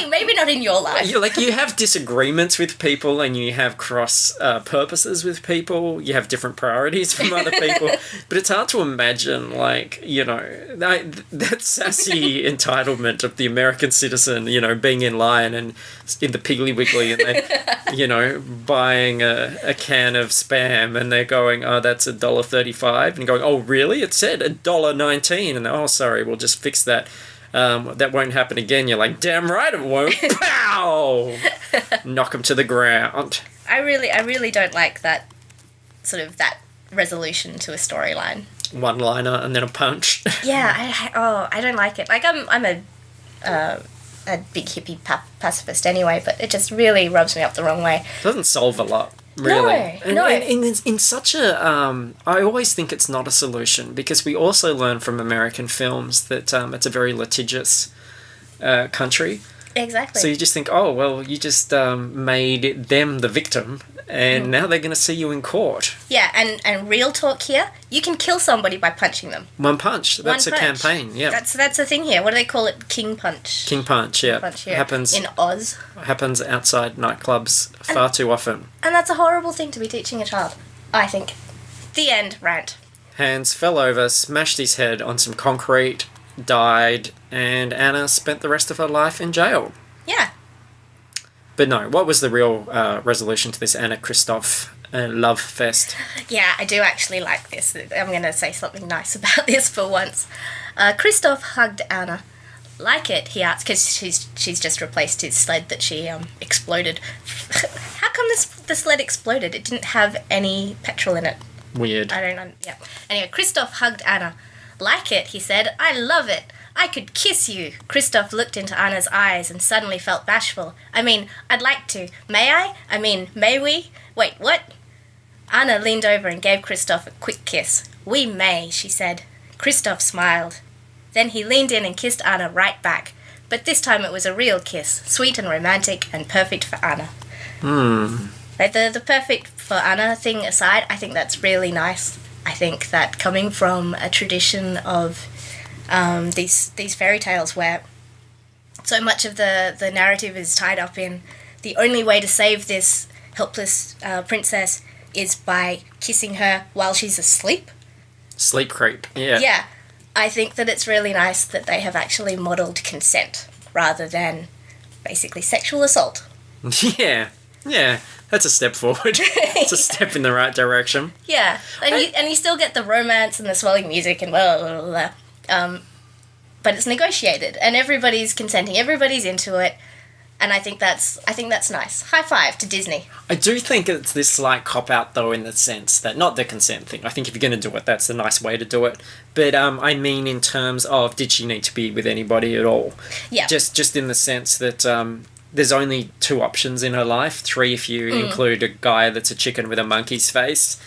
maybe not in your life. You have disagreements with people, and you have cross purposes with people. You have different priorities from other people, but it's hard to imagine, like, you know, that sassy entitlement of the American citizen, you know, being in line and in the Piggly Wiggly, and they, you know, buying a can of Spam, and they're going, oh, that's $1.35, and going, oh, really? It said $1.19, and oh, sorry, we'll just fix that. That won't happen again. You're like, damn right it won't. Pow! Knock them to the ground. I really don't like that sort of that resolution to a storyline. One liner and then a punch. Yeah, I don't like it. Like I'm a big hippie pacifist anyway, but it just really rubs me up the wrong way. It doesn't solve a lot. Really. No. And in such a... I always think it's not a solution, because we also learn from American films that it's a very litigious country. Exactly. So you just think, oh, well, you just made them the victim, and now they're going to see you in court. Yeah, and real talk here, you can kill somebody by punching them. One punch. That's a campaign, yeah. That's a thing here. What do they call it? King punch. King punch, yeah. Punch, yeah. Happens in Oz. Happens outside nightclubs far too often. And that's a horrible thing to be teaching a child, I think. The end. Rant. Hans fell over, smashed his head on some concrete, died, and Anna spent the rest of her life in jail. Yeah. But no, what was the real resolution to this Anna Kristoff love fest? Yeah, I do actually like this. I'm going to say something nice about this for once. Kristoff hugged Anna. Like it, he asked, because she's just replaced his sled that she exploded. How come the sled exploded? It didn't have any petrol in it. Weird. I don't know. Yeah. Anyway, Kristoff hugged Anna. Like it, he said. I love it. I could kiss you. Kristoff looked into Anna's eyes and suddenly felt bashful. I mean, I'd like to. May I? I mean, may we? Wait, what? Anna leaned over and gave Kristoff a quick kiss. We may, she said. Kristoff smiled. Then he leaned in and kissed Anna right back. But this time it was a real kiss, sweet and romantic and perfect for Anna. Like the perfect for Anna thing aside, I think that's really nice. I think that coming from a tradition of these fairy tales where so much of the narrative is tied up in the only way to save this helpless princess is by kissing her while she's asleep. Sleep creep, yeah. Yeah, I think that it's really nice that they have actually modelled consent rather than basically sexual assault. Yeah, that's a step forward. It's a step in the right direction. Yeah, and you still get the romance and the swelling music and blah, blah, blah, blah. But it's negotiated and everybody's consenting, everybody's into it, and I think that's nice. High five to Disney. I do think it's this slight cop-out, though, in the sense that, not the consent thing, I think if you're going to do it, that's the nice way to do it, but I mean in terms of, did she need to be with anybody at all? Yeah. Just in the sense that there's only 2 options in her life, 3 if you include a guy that's a chicken with a monkey's face.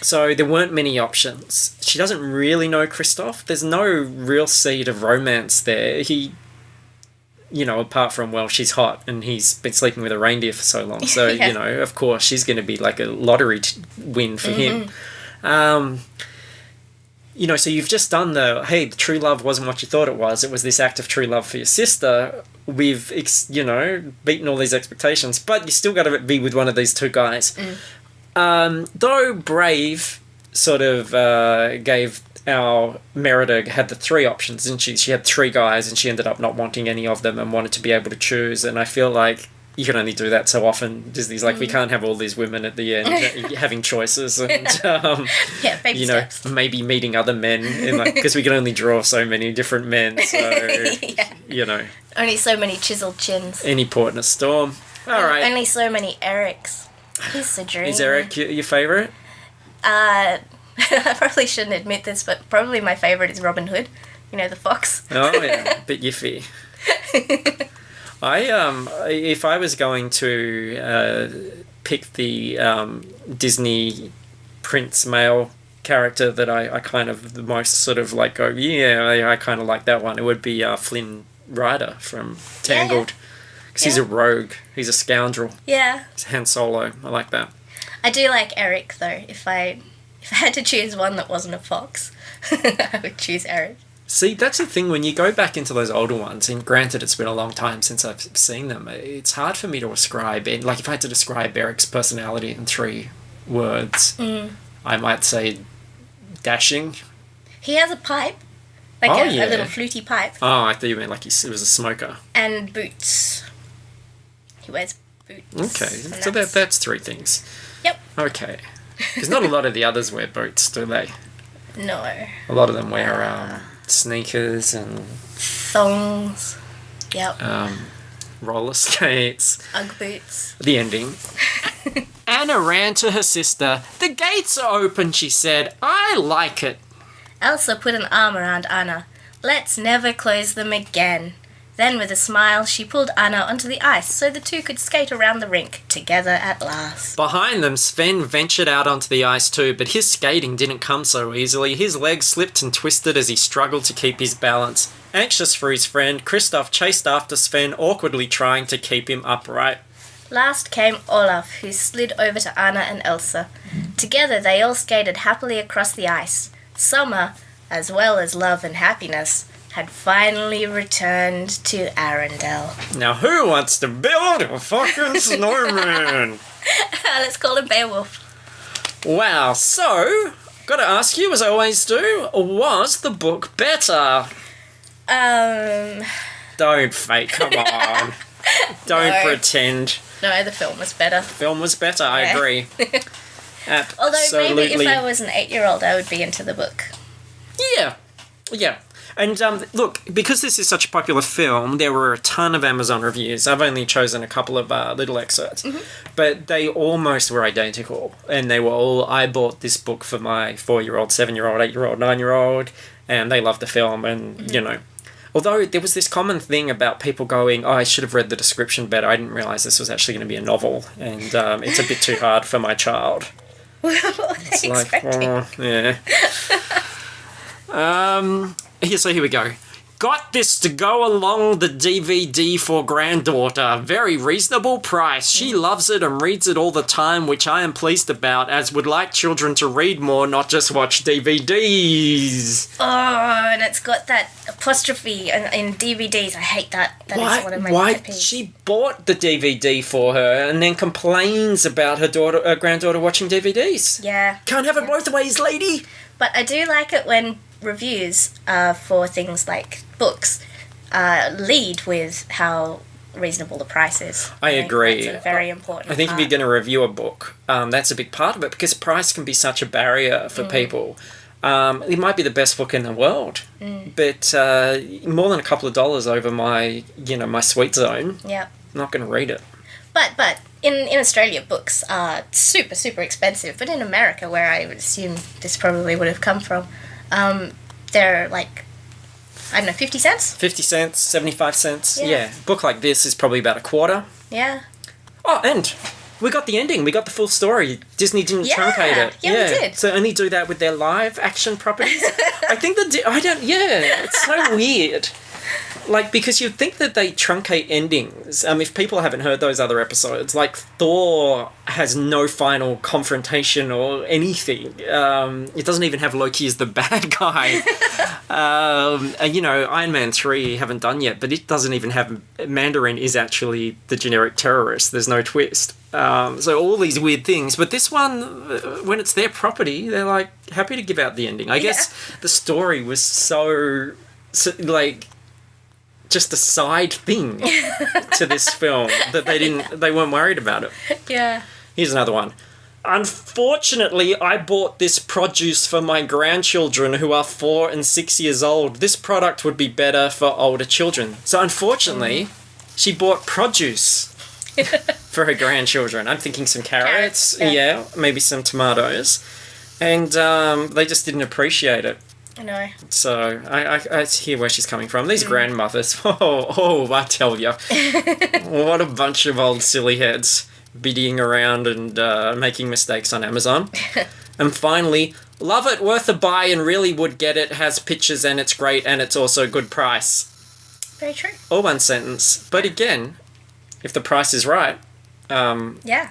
So there weren't many options. She doesn't really know Kristoff. There's no real seed of romance there. He, you know, apart from, well, she's hot and he's been sleeping with a reindeer for so long. So, Yeah. you know, of course, she's going to be like a lottery win for him. You know, so you've just done the true love wasn't what you thought it was. It was this act of true love for your sister. We've, beaten all these expectations, but you still got to be with one of these 2 guys. Though Brave sort of gave our Merida had the 3 options, didn't she? She had 3 guys and she ended up not wanting any of them and wanted to be able to choose. And I feel like you can only do that so often. Disney's like, we can't have all these women at the end having choices and, Baby steps. maybe meeting other men because we can only draw so many different men. So, Only so many chiseled chins. any port in a storm. All right. Only so many Erics. He's the dream. Is Eric your favourite? I probably shouldn't admit this, but probably my favourite is Robin Hood. You know, the fox. Oh, yeah. Bit yiffy. If I was going to pick the Disney Prince male character that I kind of the most sort of like go, I kind of like that one, it would be Flynn Rider from Tangled. Because he's a rogue. He's a scoundrel. Yeah. He's Han Solo. I like that. I do like Eric, though. If I if I had to choose one that wasn't a fox, I would choose Eric. See, that's the thing, when you go back into those older ones, and granted it's been a long time since I've seen them, it's hard for me to ascribe it. Like, if I had to describe Eric's personality in 3 words, I might say dashing. He has a pipe, like a little fluty pipe. Oh, I thought you meant like he was a smoker. And boots. He wears boots. Okay, so that's 3 things. Yep. Okay. Because not a lot of the others wear boots, do they? No. A lot of them wear sneakers and thongs. Yep. Roller skates. Ugg boots. The ending. Anna ran to her sister. "The gates are open," she said. "I like it." Elsa put an arm around Anna. "Let's never close them again." Then with a smile, she pulled Anna onto the ice so the two could skate around the rink together at last. Behind them, Sven ventured out onto the ice too, but his skating didn't come so easily. His legs slipped and twisted as he struggled to keep his balance. Anxious for his friend, Kristoff chased after Sven, awkwardly trying to keep him upright. Last came Olaf, who slid over to Anna and Elsa. Together they all skated happily across the ice. Summer, as well as love and happiness, had finally returned to Arendelle. Now who wants to build a fucking snowman? Let's call him Beowulf. Wow, so, gotta ask you, as I always do, was the book better? Don't fake, come on. Don't pretend. No, the film was better. Film was better, I agree. Although Absolutely. maybe if I was an 8-year-old, I would be into the book. Yeah. And look, because this is such a popular film, there were a ton of Amazon reviews. I've only chosen a couple of little excerpts. But they almost were identical. And they were all, I bought this book for my 4-year-old, 7-year-old, 8-year-old, 9-year-old, and they loved the film. And, you know, although there was this common thing about people going, "Oh, I should have read the description better. I didn't realise this was actually going to be a novel. And it's a bit too hard for my child." What were they expecting? Oh, yeah. Here we go. "Got this to go along the DVD for granddaughter. Very reasonable price. She loves it and reads it all the time, which I am pleased about, as would like children to read more, not just watch DVDs." Oh, and it's got that apostrophe in DVDs. I hate that. That is one of my pet peeves. She bought the DVD for her and then complains about her granddaughter watching DVDs? Yeah. Can't have it both ways, lady. But I do like it when reviews for things like books lead with how reasonable the price is. I agree. That's a very important I think if you're going to review a book, that's a big part of it, because price can be such a barrier for people. It might be the best book in the world, but more than a couple of dollars over my sweet zone. Yeah. I'm not going to read it. But in Australia, books are super, super expensive. But in America, where I would assume this probably would have come from, they're like, I don't know, 50 cents? 50 cents, 75 cents. Yeah. A book like this is probably about a quarter. Yeah. Oh, and we got the ending. We got the full story. Disney didn't truncate it. Yeah, we did. So only do that with their live action properties. I think it's so weird. Like, because you'd think that they truncate endings. If people haven't heard those other episodes, like Thor has no final confrontation or anything. It doesn't even have Loki as the bad guy. Iron Man 3 haven't done yet, but it doesn't even have Mandarin is actually the generic terrorist. There's no twist. So all these weird things. But this one, when it's their property, they're like happy to give out the ending. I guess the story was so just a side thing to this film that they weren't worried about it. Yeah. Here's another one. "Unfortunately, I bought this produce for my grandchildren who are 4 and 6 years old. This product would be better for older children." So unfortunately, she bought produce for her grandchildren. I'm thinking some carrots, maybe some tomatoes. And they just didn't appreciate it. I know. So I hear where she's coming from. These grandmothers, I tell you, what a bunch of old silly heads biddying around and making mistakes on Amazon. And finally, "Love it, worth a buy and really would get it, has pictures and it's great and it's also a good price." Very true. All one sentence. But again, if the price is right, Yeah.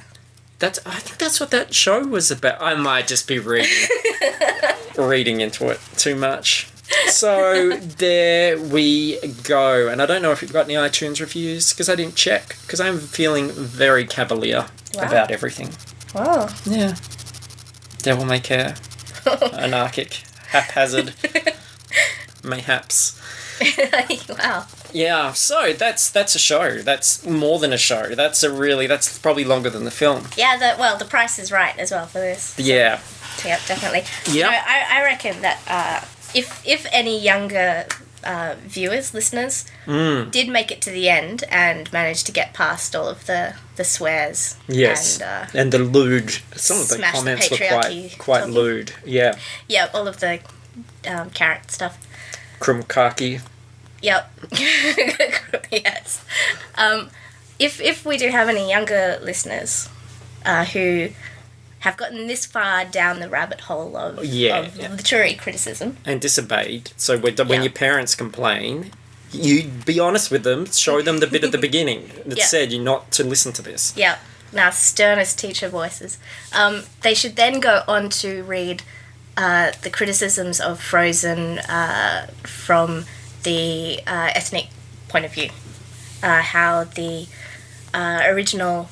I think that's what that show was about. I might just be reading into it too much. So there we go. And I don't know if you've got any iTunes reviews, because I didn't check, because I'm feeling very cavalier about everything. Wow. Yeah. Devil may care. Anarchic. Haphazard. Mayhaps. Wow. Yeah, so that's a show. That's more than a show. That's probably longer than the film. Yeah, the price is right as well for this. Yeah. Yeah, definitely. Yeah. You know, I reckon that if any younger viewers, listeners, did make it to the end and managed to get past all of the swears. Yes. And the lewd. Some of the smash the comments were patriarchy quite talking. lewd. Yeah. Yeah, all of the carrot stuff. Krumkaki. Yep. Yes. If we do have any younger listeners who have gotten this far down the rabbit hole of literary criticism. And disobeyed. So when Yeah. your parents complain, you be honest with them, show them the bit at the beginning that Yeah. said you're not to listen to this. Yeah. Now, sternest teacher voices. They should then go on to read the criticisms of Frozen from the ethnic point of view. How the original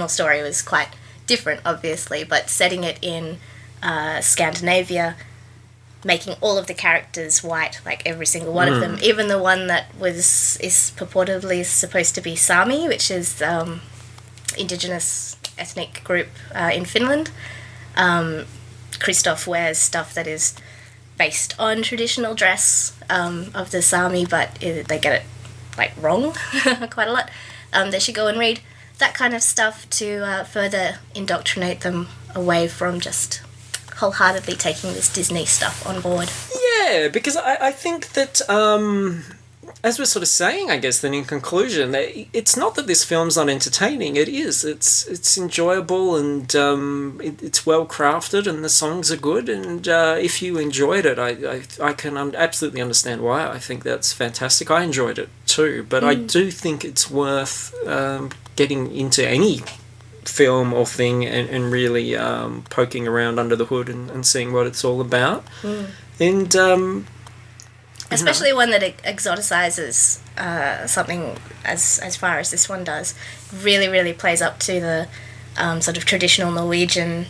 story was quite different, obviously, but setting it in Scandinavia, making all of the characters white, like every single one of them, even the one that is purportedly supposed to be Sami, which is indigenous ethnic group in Finland. Kristoff wears stuff that is based on traditional dress of the Sami, but they get it like wrong quite a lot. They should go and read that kind of stuff to further indoctrinate them away from just wholeheartedly taking this Disney stuff on board. Yeah, because I think that, as we're sort of saying, I guess, then in conclusion, that it's not that this film's not entertaining. It is. It's enjoyable, and it's well crafted, and the songs are good. And if you enjoyed it, I can absolutely understand why. I think that's fantastic. I enjoyed it too, but I do think it's worth getting into any film or thing and really poking around under the hood and seeing what it's all about. And especially one that exoticizes something as far as this one does, really, really plays up to the sort of traditional Norwegian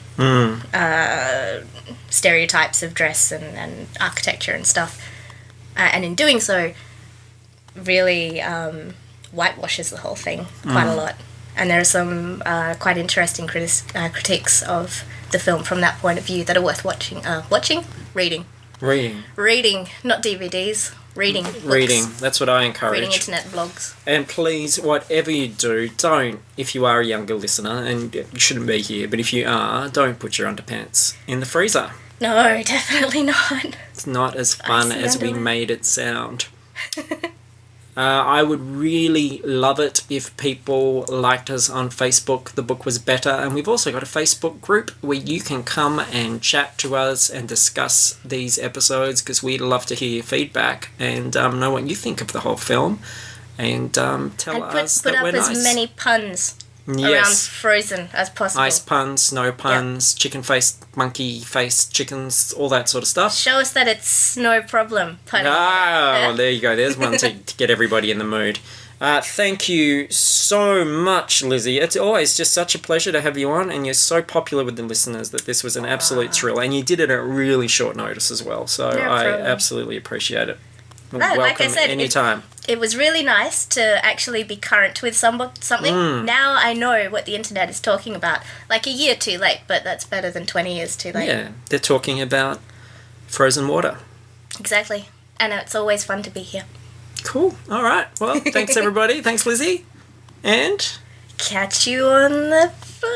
stereotypes of dress and architecture and stuff. And in doing so, really whitewashes the whole thing quite a lot. And there are some quite interesting critiques of the film from that point of view that are worth watching. Reading, not DVDs. Reading. Books. That's what I encourage. Reading internet blogs. And please, whatever you do, don't, if you are a younger listener, and you shouldn't be here, but if you are, don't put your underpants in the freezer. No, definitely not. It's not as fun Icy as we underwear. made it sound. I would really love it if people liked us on Facebook. The book was better. And we've also got a Facebook group where you can come and chat to us and discuss these episodes, because we'd love to hear your feedback and know what you think of the whole film. And tell us Put that up we're as nice. many puns around Yes. Frozen as possible. Ice puns, snow puns, chicken-faced, monkey-faced chickens, all that sort of stuff. Show us that it's no problem. Pun. Ah, well, there you go. There's one to get everybody in the mood. Thank you so much, Lizzy. It's always just such a pleasure to have you on, and you're so popular with the listeners that this was an absolute thrill. And you did it at really short notice as well, so No I problem. absolutely appreciate it. No, Welcome like I said, anytime. It was really nice to actually be current with something. Now I know what the internet is talking about. Like a year too late, but that's better than 20 years too late. Yeah, they're talking about frozen water. Exactly. And it's always fun to be here. Cool. All right. Well, thanks, everybody. Thanks, Lizzy. And... Catch you on the flip.